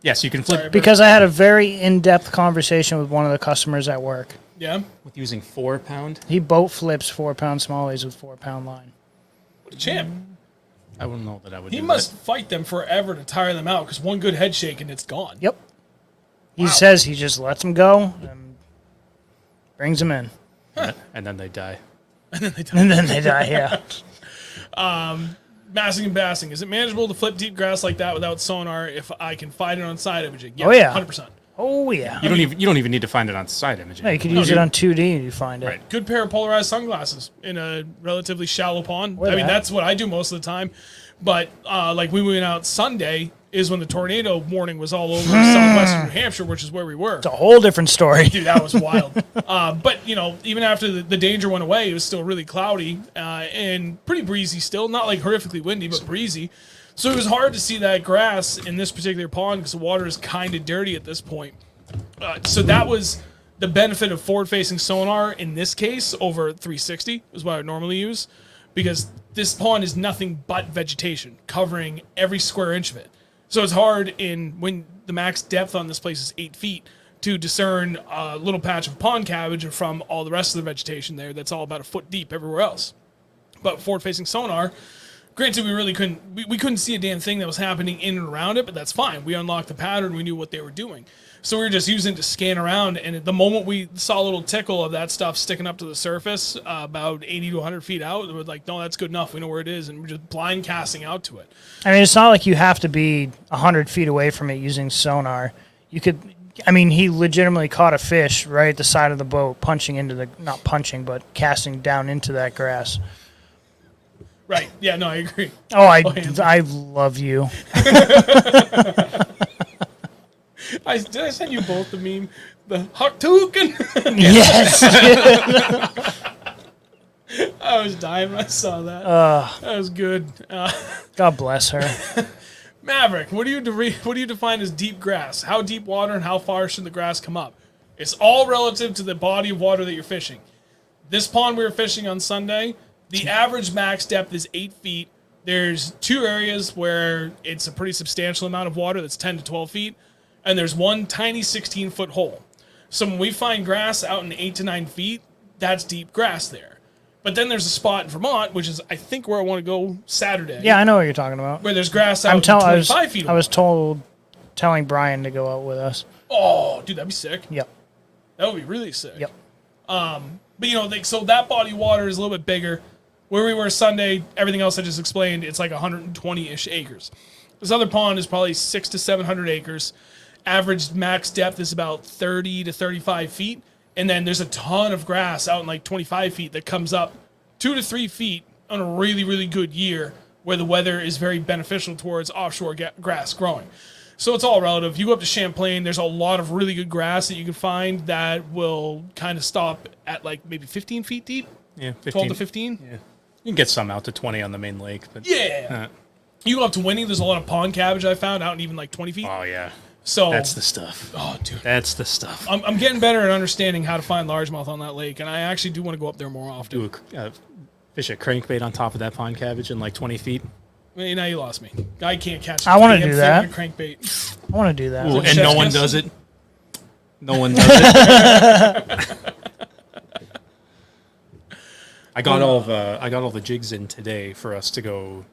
Yes, you can flip Sorry, Because I had a very in-depth conversation with one of the customers at work. Yeah. with using 4 pound. He boat flips 4 pound smallies with 4 pound line. What a champ. I wouldn't know that I would. He do must that. fight them forever to tire them out because one good head shake and it's gone. Yep. He Wow. says he just lets them go and brings them in. And then they die. And then they die, yeah. Massing and bassing. Is it manageable to flip deep grass like that without sonar if I can find it on side imaging? Oh, yeah. 100%. Oh, yeah. You don't even need to find it on side imaging. Yeah, you could use it on 2D and you find it. Right. Good pair of polarized sunglasses in a relatively shallow pond. Or I mean, that. that's what I do most of the time. But like we went out Sunday is when the tornado warning was all over southwestern New Hampshire, which is where we were. It's a whole different story. Dude, that was wild. But, you know, even after the danger went away, it was still really cloudy and pretty breezy still. Not like horrifically windy, but breezy. So it was hard to see that grass in this particular pond because the water is kind of dirty at this point. So that was the benefit of forward-facing sonar in this case over 360 is what I would normally use, because this pond is nothing but vegetation covering every square inch of it. So it's hard when the max depth on this place is 8 feet to discern a little patch of pond cabbage from all the rest of the vegetation there that's all about a foot deep everywhere else. But forward-facing sonar, granted, we really couldn't see a damn thing that was happening in and around it, but that's fine. We unlocked the pattern, we knew what they were doing. So we were just using it to scan around, and at the moment we saw a little tickle of that stuff sticking up to the surface, about 80 to 100 feet out, we were like, no, that's good enough. We know where it is, and we're just blind casting out to it. I mean, it's not like you have to be 100 feet away from it using sonar. You could, I mean, he legitimately caught a fish right at the side of the boat, punching into the, not punching, but casting down into that grass. Right. Yeah, no, I agree. Oh, I love you. Did I send you both the meme? The Hartuken? Yes. I was dying when I saw that. That was good. God bless her. Maverick, what do you define as deep grass? How deep water and how far should the grass come up? It's all relative to the body of water that you're fishing. This pond we were fishing on Sunday, the average max depth is 8 feet. There's 2 areas where it's a pretty substantial amount of water that's 10 to 12 feet. And there's one tiny 16-foot hole. So when we find grass out in 8 to 9 feet, that's deep grass there. But then there's a spot in Vermont, which is, I think, where I want to go Saturday. Yeah, I know what you're talking about. Where there's grass out 25 feet. I was telling Brian to go out with us. Oh, dude, that'd be sick. Yep. That would be really sick. Yep. But, so that body of water is a little bit bigger. Where we were Sunday, everything else I just explained, it's like 120-ish acres. This other pond is probably 600 to 700 acres. Average max depth is about 30 to 35 feet. And then there's a ton of grass out in like 25 feet that comes up 2 to 3 feet on a really, really good year where the weather is very beneficial towards offshore grass growing. So it's all relative. You go up to Champlain, there's a lot of really good grass that you can find that will kind of stop at like maybe 15 feet deep. Yeah, 15. 12 to 15. Yeah. You can get some out to 20 on the main lake. But Yeah. You go up to Winnie, there's a lot of pond cabbage I found out in even like 20 feet. Oh, yeah. So That's the stuff. Oh, dude. That's the stuff. I'm getting better at understanding how to find largemouth on that lake, and I actually do want to go up there more often. Fish a crankbait on top of that pond cabbage in like 20 feet. Well, now you lost me. I can't catch. I want to do that. Crankbait. I want to do that. Ooh, and no one does it. No one does it. I got all the jigs in today for us to go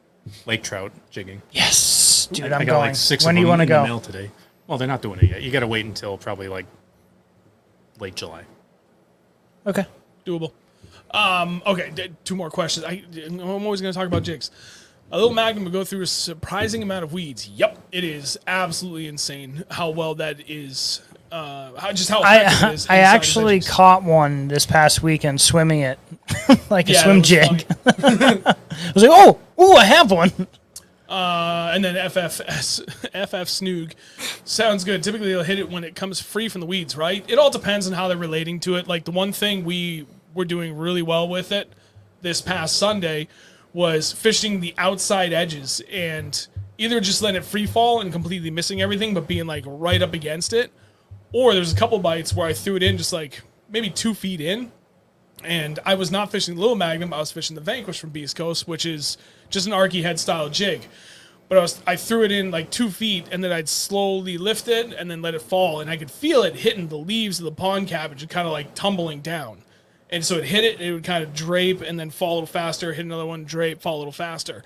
lake trout jigging. Yes, dude, I'm I got going. like 6 When of do you them want to in the go? mail today. Well, they're not doing it yet. You got to wait until probably like late July. Okay. Doable. Okay, 2 more questions. I'm always going to talk about jigs. A little Magnum will go through a surprising amount of weeds. Yep, it is absolutely insane how well that is. How effective it is. I actually caught one this past weekend swimming it like a swim jig. I was like, oh, I have one. And then FF Snoog sounds good. Typically, they'll hit it when it comes free from the weeds, right? It all depends on how they're relating to it. Like the one thing we were doing really well with it this past Sunday was fishing the outside edges and either just letting it free fall and completely missing everything, but being like right up against it. Or there's a couple bites where I threw it in just like maybe 2 feet in, and I was not fishing the Little Magnum. I was fishing the Vanquish from Beast Coast, which is just an Arky head style jig. But I threw it in like 2 feet, and then I'd slowly lift it and then let it fall, and I could feel it hitting the leaves of the pond cabbage and kind of like tumbling down. And so it hit it, and it would kind of drape and then fall a little faster, hit another one, drape, fall a little faster.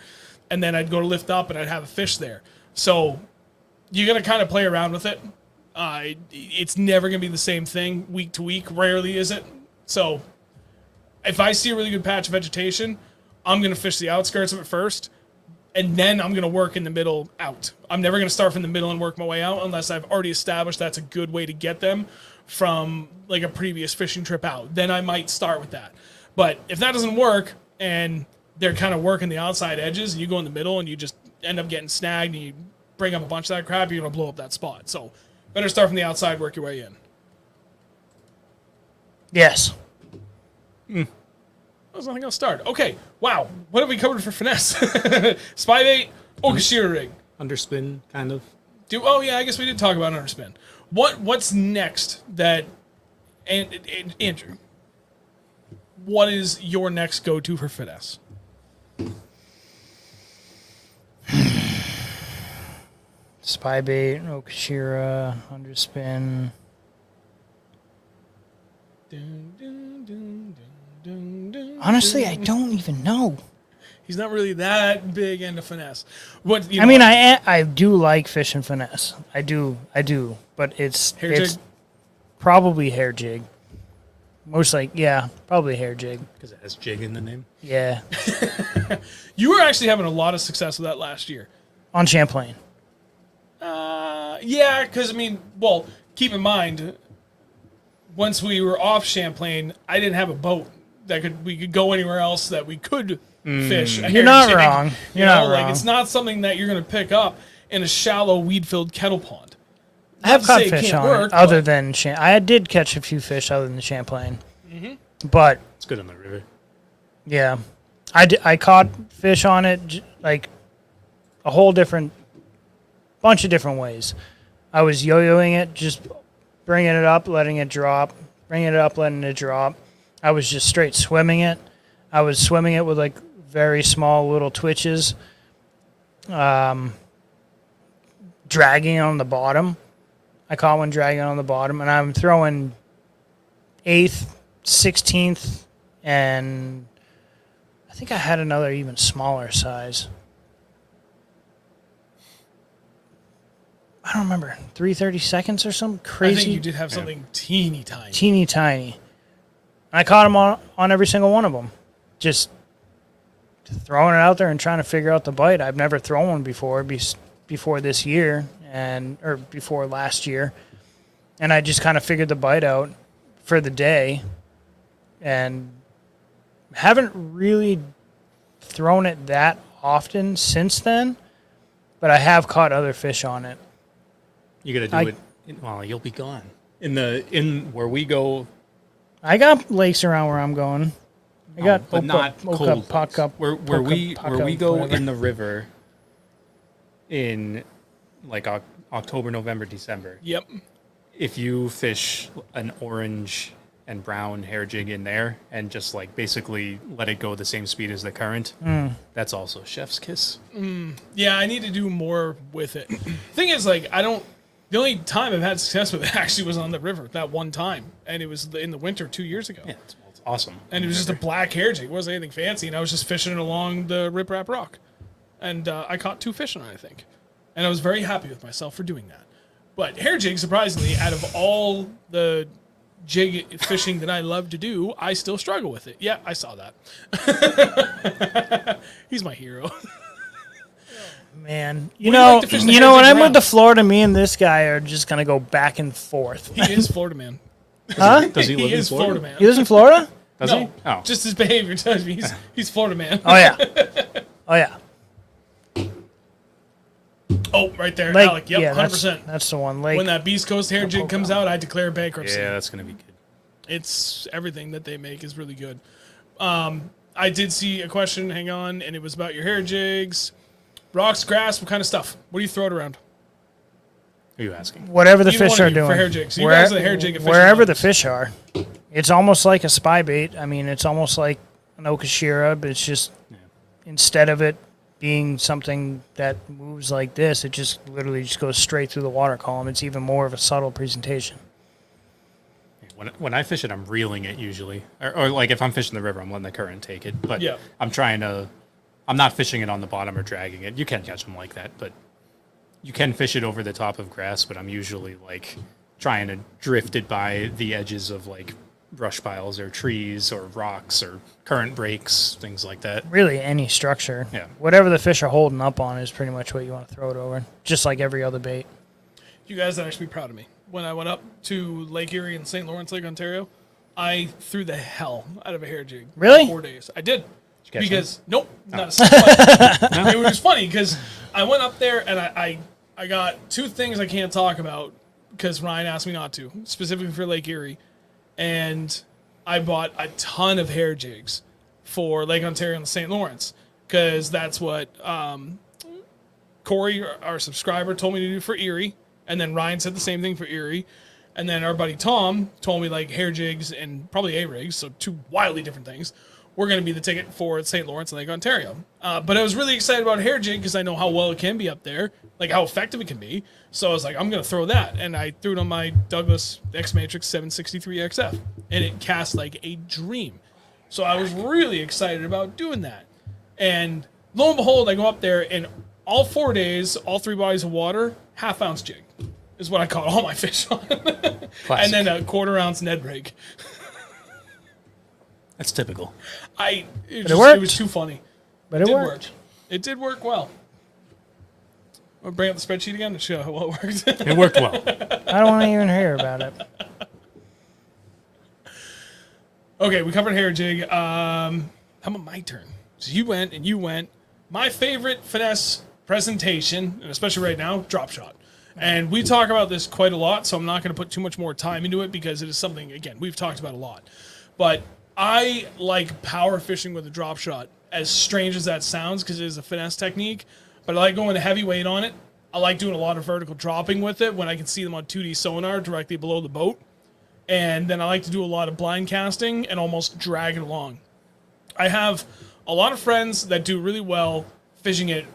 And then I'd go to lift up, and I'd have a fish there. So you got to kind of play around with it. It's never going to be the same thing week to week. Rarely is it. So if I see a really good patch of vegetation, I'm going to fish the outskirts of it first, and then I'm going to work in the middle out. I'm never going to start from the middle and work my way out unless I've already established that's a good way to get them from like a previous fishing trip out. Then I might start with that. But if that doesn't work and they're kind of working the outside edges and you go in the middle and you just end up getting snagged and you bring up a bunch of that crap, you're going to blow up that spot. So better start from the outside, work your way in. Yes. I was not going to start. Okay, wow. What have we covered for finesse? Spy bait, Okashira rig. Underspin, kind of. I guess we did talk about underspin. What's next that And Andrew, what is your next go-to for finesse? Spy bait, Okashira, underspin. Honestly, I don't even know. He's not really that big into finesse. What you I know, mean, I do like fish and finesse. I do. But it's hair it's jig? probably hair jig. Most probably hair jig. Because it has jig in the name. Yeah, You were actually having a lot of success with that last year. on Champlain. Yeah, because I mean, well, keep in mind, once we were off Champlain, I didn't have a boat that we could go anywhere else that we could fish. You're not wrong. You're not like wrong. it's not something that you're going to pick up in a shallow weed-filled kettle pond. I have to caught say it fish can't on work, it other but- than I did catch a few fish other than Champlain. But It's good on the river. yeah, I caught fish on it like a whole bunch of different ways. I was yo-yoing it, just bringing it up, letting it drop, bringing it up, letting it drop. I was just straight swimming it. I was swimming it with like very small little twitches, dragging on the bottom. I caught one dragging on the bottom, and I'm throwing 8th, 16th, and I think I had another even smaller size. I don't remember, 3/32 or something I crazy. think you did have something teeny tiny. Teeny tiny. I caught them on every single one of them. Just throwing it out there and trying to figure out the bite. I've never thrown one before this year or before last year. And I just kind of figured the bite out for the day and haven't really thrown it that often since then, but I have caught other fish on it. You got to do it. Well, you'll be gone. In where we go. I got lakes around where I'm going. I got but not cold. Puck-up, Where we go whatever. in the river in like October, November, December. Yep. If you fish an orange and brown hair jig in there and just like basically let it go the same speed as the current, that's also chef's kiss. Yeah, I need to do more with it. Thing is, like, the only time I've had success with it actually was on the river, that one time. And it was in the winter 2 years ago. Yeah, it's awesome. And it was just a black hair jig. It wasn't anything fancy. And I was just fishing along the Rip Rap Rock. And I caught 2 fish on it, I think. And I was very happy with myself for doing that. But hair jig, surprisingly, out of all the jig fishing that I love to do, I still struggle with it. Yeah, I saw that. He's my hero. Man, you like to fish the when I'm hair jig with the Florida, me and this guy are just gonna go back and forth. He is Florida man. Huh? Does he live in is Florida? man. He lives in Florida? Does No, he? Oh. just his behavior tells me he's Florida man. Oh yeah. Oh yeah. Oh, right there, Lake, Alec. Yep, yeah, 100%. that's the one. Lake. When that Beast Coast hair jig comes out, I declare bankruptcy. Yeah, that's gonna be good. It's everything that they make is really good. I did see a question, hang on, and it was about your hair jigs. Rocks, grass, what kind of stuff? What do you throw it around? Who are you asking? Whatever the Either fish one of are you doing. for hair jigs. You guys are the hair jig wherever the aficionados. fish are. It's almost like a spy bait. I mean, it's almost like an Okashira, but it's just instead of it being something that moves like this, it just literally just goes straight through the water column. It's even more of a subtle presentation. When I fish it, I'm reeling it usually, or like if I'm fishing the river, I'm letting the current take it. But Yeah. I'm not fishing it on the bottom or dragging it. You can catch them like that, but you can fish it over the top of grass. But I'm usually like trying to drift it by the edges of like brush piles or trees or rocks or current breaks, things like that. Really, any structure. Yeah. Whatever the fish are holding up on is pretty much what you want to throw it over, just like every other bait. You guys would actually be proud of me. When I went up to Lake Erie in St. Lawrence Lake, Ontario, I threw the hell out of a hair jig. Really? For 4 days. I did. you catch Because, nope, not a single one. It was funny because I went up there and I got 2 things I can't talk about because Ryan asked me not to, specifically for Lake Erie. And I bought a ton of hair jigs for Lake Ontario and the St. Lawrence because that's what Corey, our subscriber, told me to do for Erie. And then Ryan said the same thing for Erie. And then our buddy Tom told me like hair jigs and probably A-rigs, so two wildly different things, were going to be the ticket for St. Lawrence and Lake Ontario. But I was really excited about hair jig because I know how well it can be up there, like how effective it can be. So I was like, I'm going to throw that. And I threw it on my Douglas X-Matrix 763 XF, and it cast like a dream. So I was really excited about doing that. And lo and behold, I go up there, and all 4 days, all 3 bodies of water, half-ounce jig is what I caught all my fish on. And then a 1/4 ounce Ned rig. That's typical. It was too funny. But it did worked. work. It did work well. I'll bring up the spreadsheet again to show how well it worked. It worked well. I don't want to even hear about it. Okay, we covered hair jig. How about my turn? So you went and you went. My favorite finesse presentation, and especially right now, drop shot. And we talk about this quite a lot, so I'm not going to put too much more time into it because it is something, again, we've talked about a lot. But I like power fishing with a drop shot, as strange as that sounds, because it is a finesse technique. But I like going to heavyweight on it. I like doing a lot of vertical dropping with it when I can see them on 2D sonar directly below the boat. And then I like to do a lot of blind casting and almost drag it along. I have a lot of friends that do really well fishing it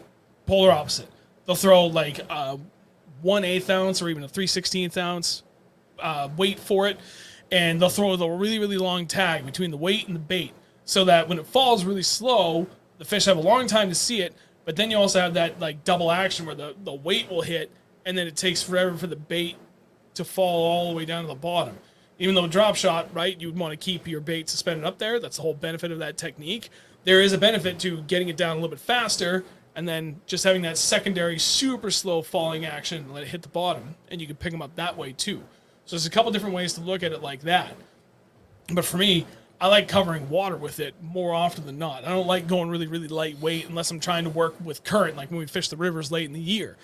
polar opposite. They'll throw like 1/8 ounce or even a 3/16 ounce weight for it, and they'll throw the really, really long tag between the weight and the bait so that when it falls really slow, the fish have a long time to see it, but then you also have that like double action where the weight will hit, and then it takes forever for the bait to fall all the way down to the bottom. Even though drop shot, right, you would want to keep your bait suspended up there. That's the whole benefit of that technique. There is a benefit to getting it down a little bit faster and then just having that secondary super slow falling action and let it hit the bottom. And you can pick them up that way too. So there's a couple different ways to look at it like that. But for me, I like covering water with it more often than not. I don't like going really, really lightweight unless I'm trying to work with current, like when we fish the rivers late in the year.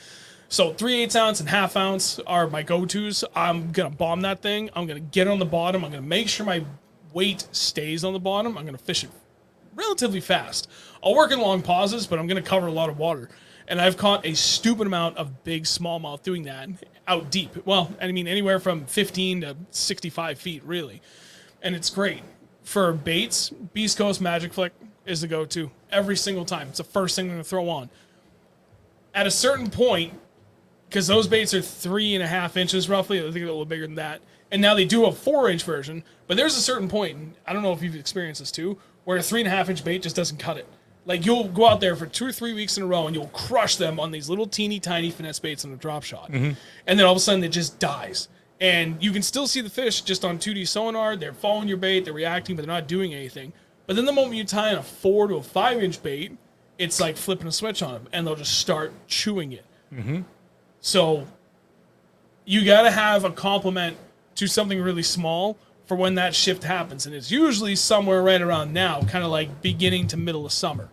So 3/8 ounce and 1/2 ounce are my go-tos. I'm going to bomb that thing. I'm going to get on the bottom. I'm going to make sure my weight stays on the bottom. I'm going to fish it relatively fast. I'll work in long pauses, but I'm going to cover a lot of water. And I've caught a stupid amount of big smallmouth doing that out deep. Well, I mean, anywhere from 15 to 65 feet, really. And it's great. For baits, Beast Coast Magic Flick is the go-to every single time. It's the first thing I'm going to throw on. At a certain point, because those baits are 3.5 inches roughly, I think they're a little bigger than that. And now they do a 4-inch version, but there's a certain point, and I don't know if you've experienced this too, where a 3.5-inch bait just doesn't cut it. Like you'll go out there for 2 or 3 weeks in a row and you'll crush them on these little teeny tiny finesse baits on a drop shot. Mm-hmm. And then all of a sudden it just dies. And you can still see the fish just on 2D sonar. They're following your bait, they're reacting, but they're not doing anything. But then the moment you tie in a 4 to a 5-inch bait, it's like flipping a switch on them and they'll just start chewing it. Mm-hmm. So you got to have a complement to something really small for when that shift happens. And it's usually somewhere right around now, kind of like beginning to middle of summer.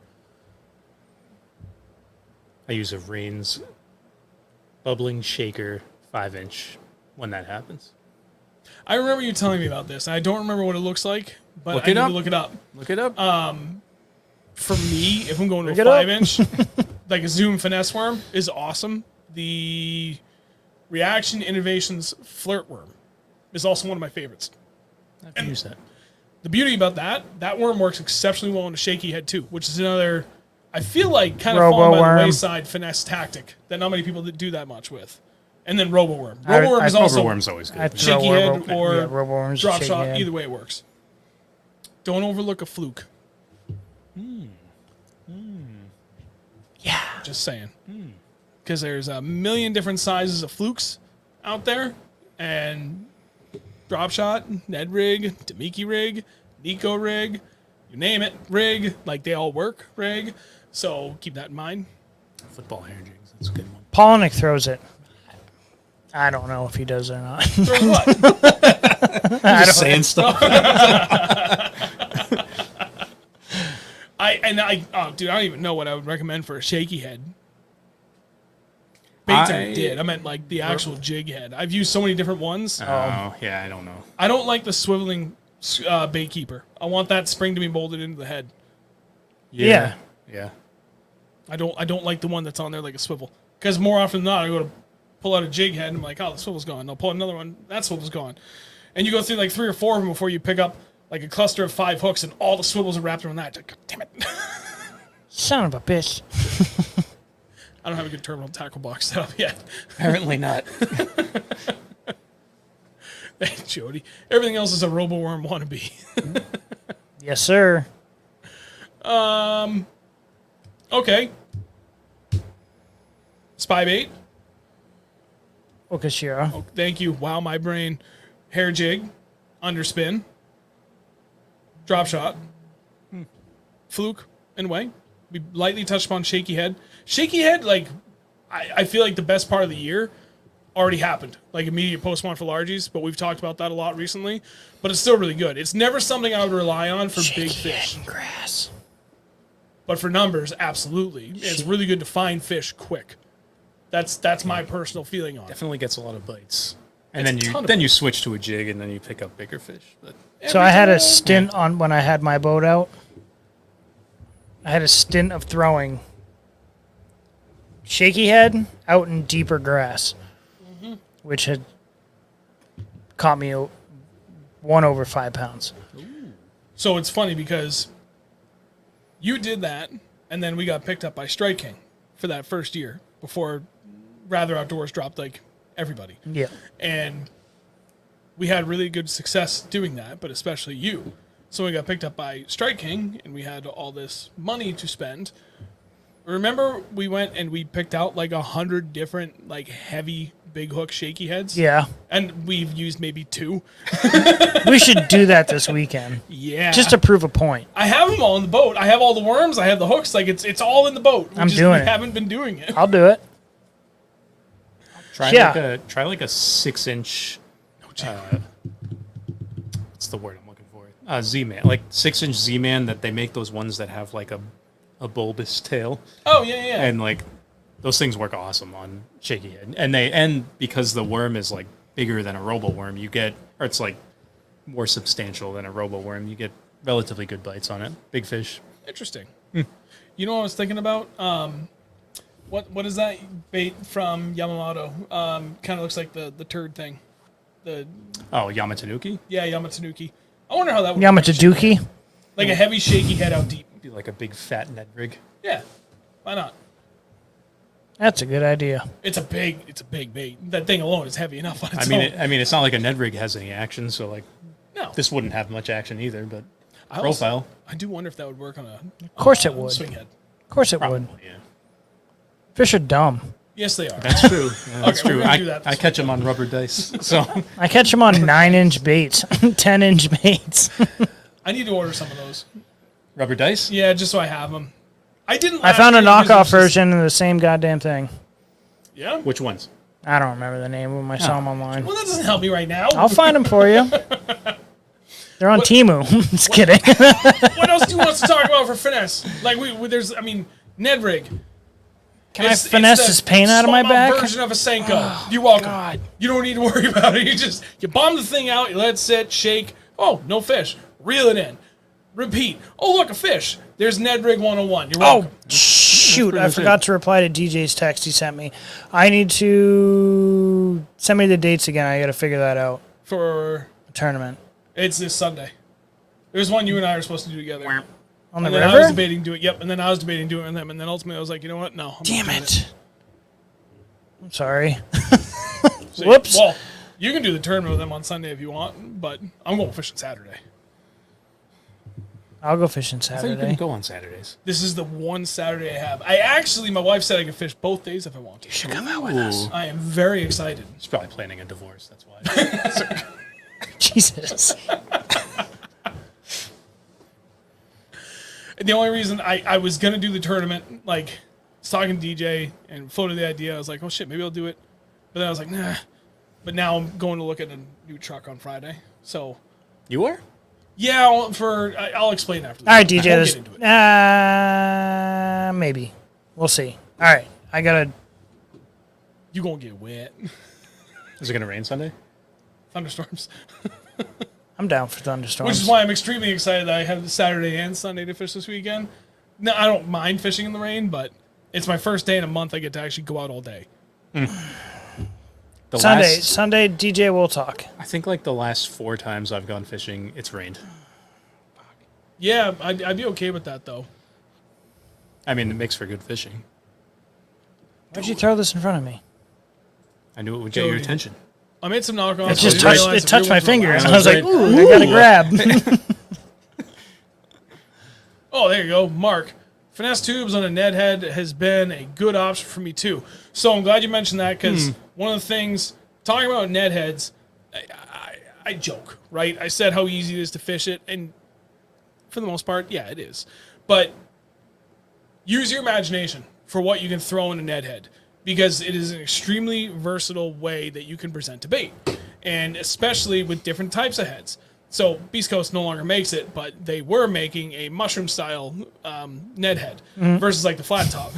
I use a Rains bubbling shaker 5-inch when that happens. I remember you telling me about this. And I don't remember what it looks like, but Look I it need up. to look it up. Look it up. For me, if I'm going to Look a it up. 5-inch, like a Zoom finesse worm is awesome. The Reaction Innovations flirt worm is also one of my favorites. I've used that. The beauty about that worm works exceptionally well on a shaky head too, which is another, I feel like, kind of fallen by the Robo-worm. wayside finesse tactic that not many people do that much with. And then robo worm. Robo worm is I- also Overworm's always good. I throw shaky head robo- or yeah, robo-worm's drop shaky shot. head. Either way it works. Don't overlook a fluke. Yeah. Just saying. Because there's a million different sizes of flukes out there, and drop shot, Ned rig, Demiki rig, Nico rig, you name it, rig, like they all work, rig. So keep that in mind. Football hair jigs. That's a good one. Polnick throws it. I don't know if he does or not. Throw what? Just saying stuff. Dude, I don't even know what I would recommend for a shaky head. Baits I did. I meant like the actual jig head. I've used so many different ones. Oh, yeah, I don't know. I don't like the swiveling bait keeper. I want that spring to be molded into the head. Yeah. Yeah. I don't like the one that's on there like a swivel. Because more often than not, I go to pull out a jig head, and I'm like, oh, the swivel's gone. I'll pull another one, that swivel's gone. And you go through like 3 or 4 of them before you pick up like a cluster of 5 hooks, and all the swivels are wrapped around that. Like, damn it. Son of a bitch. I don't have a good terminal tackle box set up yet. Apparently not. Hey, Jody. Everything else is a RoboWorm wannabe. Yes, sir. Okay. Spy bait. Okashira. Oh, thank you. Wow, my brain. Hair jig. Underspin. Drop shot. Fluke and way. We lightly touched upon shaky head. Shaky head, like, I feel like the best part of the year already happened. Like, immediate post-spawn for largies, but we've talked about that a lot recently. But it's still really good. It's never something I would rely on for big fish. And grass. But for numbers, absolutely. It's really good to find fish quick. That's my personal feeling on it. Definitely gets a lot of bites. And It's a ton of then you switch to a jig and then you pick up bigger fish. But So I had a stint on when I had my boat out. I had a stint of throwing shaky head out in deeper grass, which had caught me 1 over 5 pounds. So it's funny because you did that, and then we got picked up by Strike King for that first year before Rather Outdoors dropped like everybody. Yeah. And we had really good success doing that, but especially you. So we got picked up by Strike King, and we had all this money to spend. Remember, we went and we picked out like 100 different like heavy big hook shaky heads? Yeah. And we've used maybe 2. We should do that this weekend. Yeah. Just to prove a point. I have them all in the boat. I have all the worms. I have the hooks. Like it's all in the boat. I'm doing we it. haven't been doing it. I'll do it. try Yeah. like a 6-inch. What's the word I'm looking for? Z-man, like 6-inch Z-man that they make those ones that have like a bulbous tail, Oh yeah. and like those things work awesome on shaky head. And because the worm is like bigger than a robo worm, you get, or it's like more substantial than a robo worm, you get relatively good bites on it. Big fish. Interesting. You know what I was thinking about? What is that bait from Yamamoto? Kind of looks like the turd thing. The Oh, Yamatanuki? Yamatanuki. I wonder how that would Yamataduki. like a heavy shaky head out deep. Be like a big fat Ned rig. Yeah, why not? That's a good idea. It's a big bait. That thing alone is heavy enough on its I mean, own. it's not like a Ned rig has any action, so like No, this wouldn't have much action either. But I profile, I do wonder if that would work on a Of course it would. swing head. Of course it probably, would. yeah. Fish are dumb. Yes, they are. That's true. Yeah, that's Okay, we're true. gonna do that I this catch them on rubber dice. So I catch them on 9-inch baits, 10-inch baits. I need to order some of those. rubber dice. Yeah, just so I have them. I didn't. I last found a year because it knockoff was just- version of the same goddamn thing. Yeah. Which ones? I don't remember the name of them. I saw them online. Well, that doesn't help me right now. I'll find them for you. They're on Temu. Just kidding. What else do you want us to talk about for finesse? Like there's, I mean, Ned rig. Can I finesse this paint out of my back? Version of a Senko. You're welcome. God. You don't need to worry about it. You bomb the thing out. You let it sit, shake. Oh, no fish. Reel it in. Repeat. Oh, look, a fish. There's Ned rig 101. You're welcome. Oh, shoot. I much forgot to reply to DJ's text he sent me. I need to send me the dates again. I got to figure that out. For The tournament. it's this Sunday. There's one you and I are supposed to do together. On the And then I was river? debating doing it. Yep. And then I was debating doing it with them. And then ultimately I was like, you know what? No. I'm Damn not doing it. I'm sorry. So, Whoops. Well, you can do the tournament with them on Sunday if you want, but I'm going fishing Saturday. I'll go fishing I thought you Saturday. couldn't go on Saturdays. This is the one Saturday I have. My wife said I could fish both days if I want to. Should come out with us. I am very excited. She's probably planning a divorce. That's why. Jesus. The only reason I was going to do the tournament, like, I was talking to DJ and floated the idea. I was like, oh shit, maybe I'll do it. But then I was like, nah. But now I'm going to look at a new truck on Friday. So, You are? yeah, I'll explain after this. All right, DJ. I won't This, get into it. maybe. We'll see. All right. I got to. You going to get wet. Is it going to rain Sunday? Thunderstorms. I'm down for thunderstorms. Which is why I'm extremely excited that I have the Saturday and Sunday to fish this weekend. No, I don't mind fishing in the rain, but it's my first day in a month I get to actually go out all day. Sunday, DJ will talk. I think like the last 4 times I've gone fishing, it's rained. Yeah, I'd be okay with that though. I mean, it makes for good fishing. Why'd you throw this in front of me? I knew it would get your Jody. attention. I made some knockoffs. It just I realized touched the my real ones were finger, last. and I was like, ooh, I got to grab. Oh, there you go, Mark. Finesse tubes on a Ned head has been a good option for me too. So I'm glad you mentioned that because one of the things talking about Ned heads, I joke, right? I said how easy it is to fish it, and for the most part, yeah, it is. But use your imagination for what you can throw in a Ned head because it is an extremely versatile way that you can present a bait, and especially with different types of heads. So Beast Coast no longer makes it, but they were making a mushroom style Ned head versus like the flat top.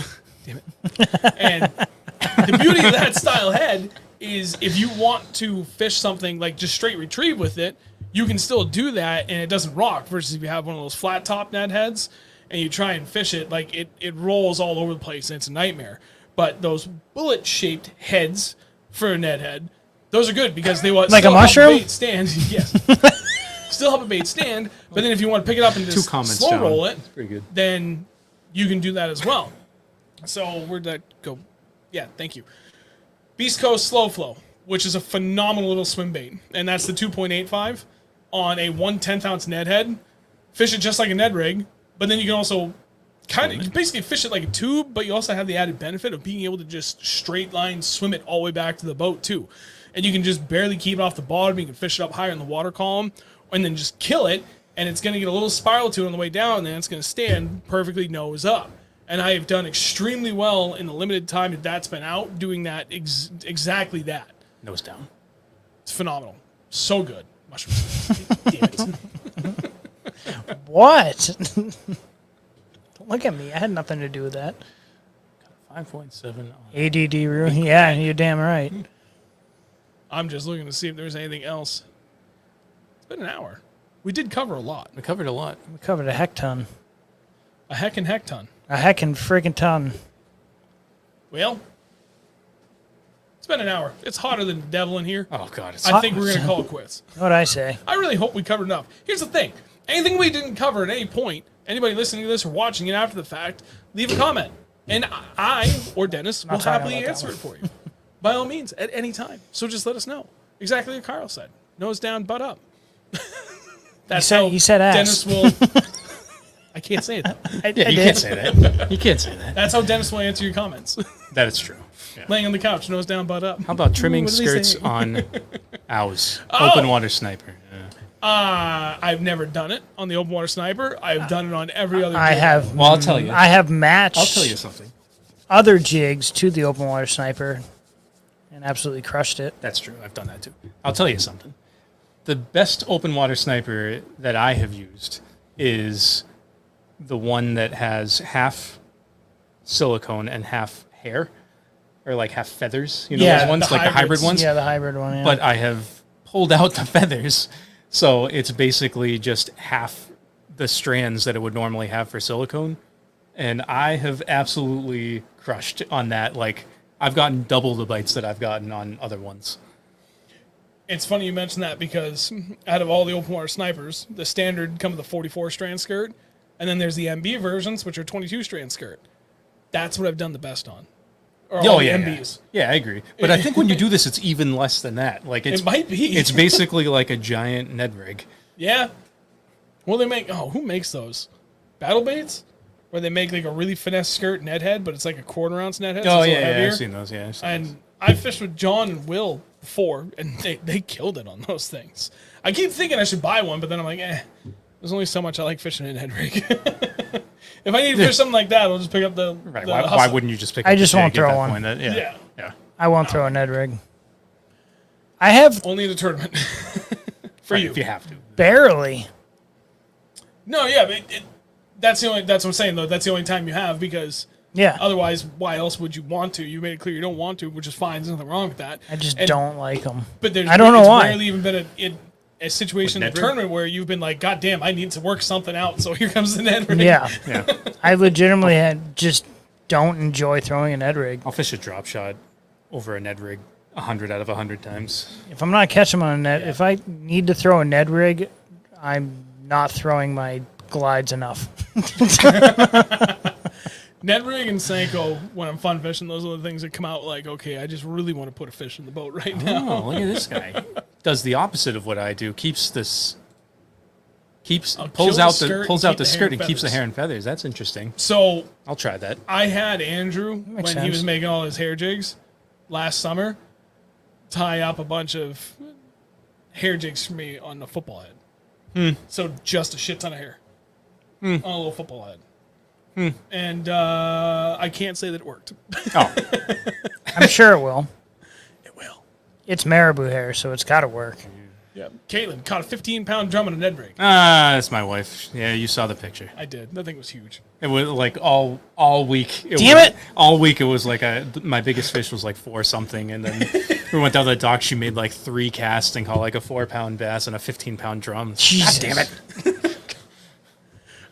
Damn it. And the beauty of that style head is if you want to fish something like just straight retrieve with it, you can still do that and it doesn't rock versus if you have one of those flat top Ned heads and you try and fish it, like it rolls all over the place and it's a nightmare. But those bullet shaped heads for a Ned head, those are good because they want Like a mushroom? bait stand. Yes. Still help a bait stand, but then if you want to pick it up and just slow John. roll it, That's pretty good. then you can do that as well. So where'd that go? Yeah, thank you. Beast Coast Slow Flow, which is a phenomenal little swim bait, and that's the 2.85 on a 1/10 ounce Ned head. Fish it just like a Ned rig, but then you can also you basically fish it like a tube, but you also have the added benefit of being able to just straight line swim it all the way back to the boat too. And you can just barely keep it off the bottom. You can fish it up higher in the water column and then just kill it. And it's going to get a little spiral to it on the way down. And then it's going to stand perfectly nose up. And I have done extremely well in the limited time that that's been out doing that exactly that. Nose down. It's phenomenal. So good. Mushrooms. Damn it. What? Don't look at me. I had nothing to do with that. 5.7 on ADD room. Yeah, you're damn right. I'm just looking to see if there's anything else. It's been an hour. We did cover a lot. We covered a lot. We covered a heck ton. A heck ton. A heckin' friggin' ton. Well, it's been an hour. It's hotter than the devil in here. Oh, God. It's I think we're going to call it quits. What'd I say? I really hope we covered enough. Here's the thing. Anything we didn't cover at any point, anybody listening to this or watching it after the fact, leave a comment. And I or Dennis will Not talking happily about that answer one. it for you. By all means, at any time. So just let us know. Exactly what Carl said. Nose down, butt up. That's he said ass. Dennis will... I can't say it. Yeah, you can't say that. You can't say that. That's how Dennis will answer your comments. That is true. Yeah. Laying on the couch, nose down, butt up. How about trimming What did he skirts say? on ows? Oh! Open water sniper. Yeah. I've never done it on the open water sniper. I've done it on every other. I jig. have. Well, I'll tell you. I have matched. I'll tell you something. Other jigs to the open water sniper, and absolutely crushed it. That's true. I've done that too. I'll tell you something. The best open water sniper that I have used is the one that has half silicone and half hair, or like half feathers. You know Yeah, those ones, the like the hybrid hybrids. ones. Yeah, the hybrid one. Yeah. But I have pulled out the feathers, so it's basically just half the strands that it would normally have for silicone. And I have absolutely crushed on that. Like, I've gotten double the bites that I've gotten on other ones. It's funny you mention that because out of all the open water snipers, the standard come with a 44 strand skirt, and then there's the MB versions, which are 22 strand skirt. That's what I've done the best on. Or all the MBs. Yeah, I agree. But I think when you do this, it's even less than that. Like It might be. It's basically like a giant Ned rig. Yeah. Well, they make. Oh, who makes those? Battle baits? Where they make like a really finesse skirt Ned head, but it's like a 1/4 ounce Ned head. So Oh it's a yeah, little yeah, heavier. I've seen those. Yeah, I've seen those. And I fished with John and Will before, and they killed it on those things. I keep thinking I should buy one, but then I'm like, there's only so much I like fishing in Ned rig. If I need to fish something like that, I'll just pick up the. Right. the Why hustle. wouldn't you just pick? I up just the won't jig at throw that one. point? That- Yeah. Yeah. I won't throw a Ned rig. I have Only in the tournament. For Right, you. if you have to. barely. No, yeah, but that's the only. That's what I'm saying though. That's the only time you have because Yeah. otherwise, why else would you want to? You made it clear you don't want to, which is fine. There's nothing wrong with that. I just And- don't like them. But there's I don't know it's why. rarely even been a situation in With the Ned rig? tournament where you've been like, God damn, I need to work something out. So here comes the Ned rig. Yeah. Yeah. I legitimately just don't enjoy throwing a Ned rig. I'll fish a drop shot over a Ned rig 100 out of 100 times. If I'm not catching them on a net, if I need to throw a Ned rig, I'm not throwing my glides enough. Ned rig and Senko, when I'm fun fishing, those are the things that come out like, okay, I just really want to put a fish in the boat right now. Oh, look at this guy. Does the opposite of what I do. Pulls out the skirt and keeps the hair and feathers. That's interesting. So I'll try that. I had Andrew, when he was making all his hair jigs last summer, tie up a bunch of hair jigs for me on the football head. So just a shit ton of hair on a little football head. And I can't say that it worked. Oh, I'm sure it will. It will. It's marabou hair, so it's got to work. Yeah. Caitlin caught a 15-pound drum on a Ned rig. that's my wife. Yeah, you saw the picture. I did. That thing was huge. It was like all week. All week it was like my biggest fish was like 4 something, and then we went down to the dock. She made like 3 casts and caught like a 4-pound bass and a 15-pound drum. Jesus. God damn it!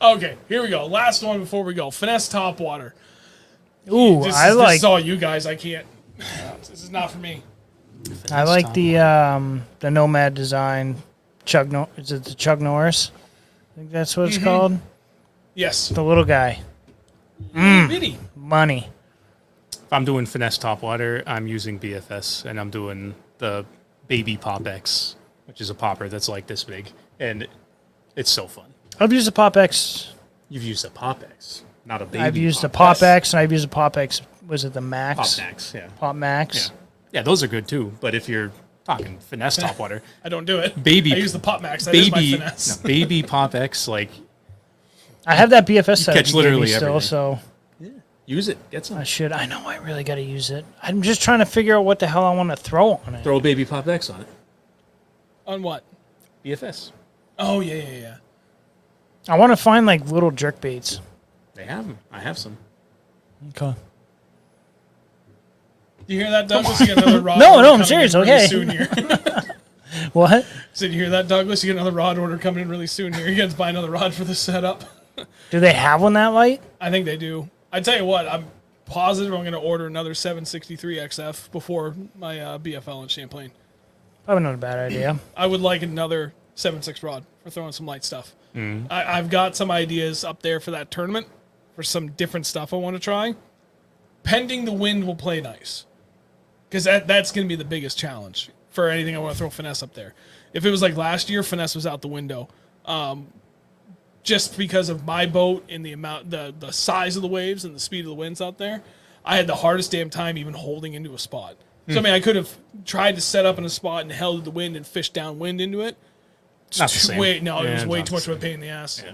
Okay, here we go. Last one before we go. Finesse topwater. Ooh, This I is all you guys. I can't. This is not for me. I like the Nomad design. Is it the Chuck Norris? I think that's what it's called. Yes. The little guy. Bitty. Money. If I'm doing finesse topwater, I'm using BFS, and I'm doing the Baby Pop X, which is a popper that's like this big, and it's so fun. I've used the Pop X. You've used a Pop X, not a Baby. I've used the Pop Pop X, and I've used the Pop X. Was it the Max? Pop Max, yeah. Pop Max. Yeah, those are good too. But if you're talking finesse topwater, I don't do it. Baby. I use the Pop Max. That is my finesse. Baby Pop X, like I have that BFS set catch literally still, everything. so use it. Get some. I should. I know I really got to use it. I'm just trying to figure out what the hell I want to throw on it. Throw a Baby Pop X on it. On what? BFS. Oh, yeah. I want to find like little jerk baits. They have them. I have some. Okay. You hear that, Douglas? You get another rod. No, order I'm coming serious, in really okay. Soon here. What? Said you hear that, Douglas? You get another rod order coming in really soon here. You got to buy another rod for the setup. Do they have one that light? I think they do. I tell you what, I'm positive I'm going to order another 763 XF before my BFL in Champlain. Probably not a bad idea. I would like another 7.6 rod for throwing some light stuff. I've got some ideas up there for that tournament for some different stuff I want to try. Pending the wind will play nice. Because that's going to be the biggest challenge for anything I want to throw finesse up there. If it was like last year, finesse was out the window. Just because of my boat and the amount, the size of the waves and the speed of the winds out there, I had the hardest damn time even holding into a spot. So, I mean, I could have tried to set up in a spot and held the wind and fished downwind into it. Not the same. It was way not too the much of a same. pain in the ass. Yeah.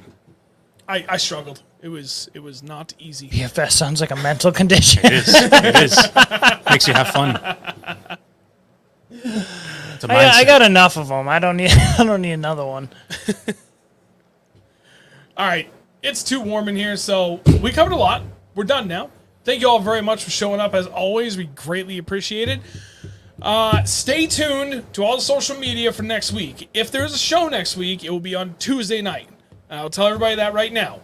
I struggled. It was not easy. BFS sounds like a mental condition. It is. It is. Makes you have fun. It's a mindset. I got enough of them. I don't need another one. All right, it's too warm in here, so we covered a lot. We're done now. Thank you all very much for showing up. As always, we greatly appreciate it. Stay tuned to all the social media for next week. If there's a show next week, it will be on Tuesday night. I'll tell everybody that right now.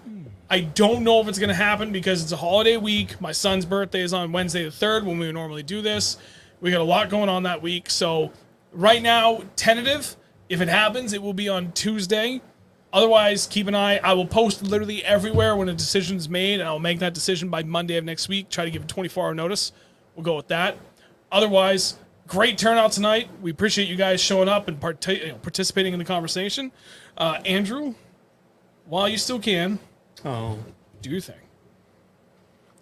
I don't know if it's going to happen because it's a holiday week. My son's birthday is on Wednesday the 3rd when we would normally do this. We got a lot going on that week. So right now, tentative. If it happens, it will be on Tuesday. Otherwise, keep an eye. I will post literally everywhere when a decision's made, and I'll make that decision by Monday of next week. Try to give a 24-hour notice. We'll go with that. Otherwise, great turnout tonight. We appreciate you guys showing up and participating in the conversation. Andrew, while you still can, do your thing.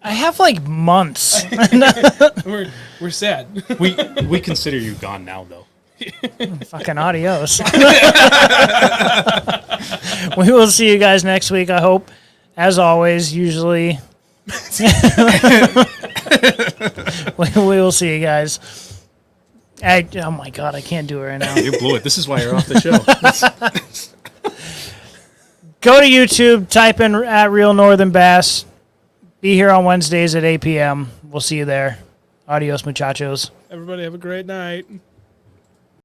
I have like months. We're sad. We consider you gone now, though. Fucking adios. We will see you guys next week, I hope. As always, usually. We will see you guys. Oh my God, I can't do it right now. You blew it. This is why you're off the show. Go to YouTube, type in at Reel Northern Bass. Be here on Wednesdays at 8 p.m. We'll see you there. Adios, muchachos. Everybody have a great night.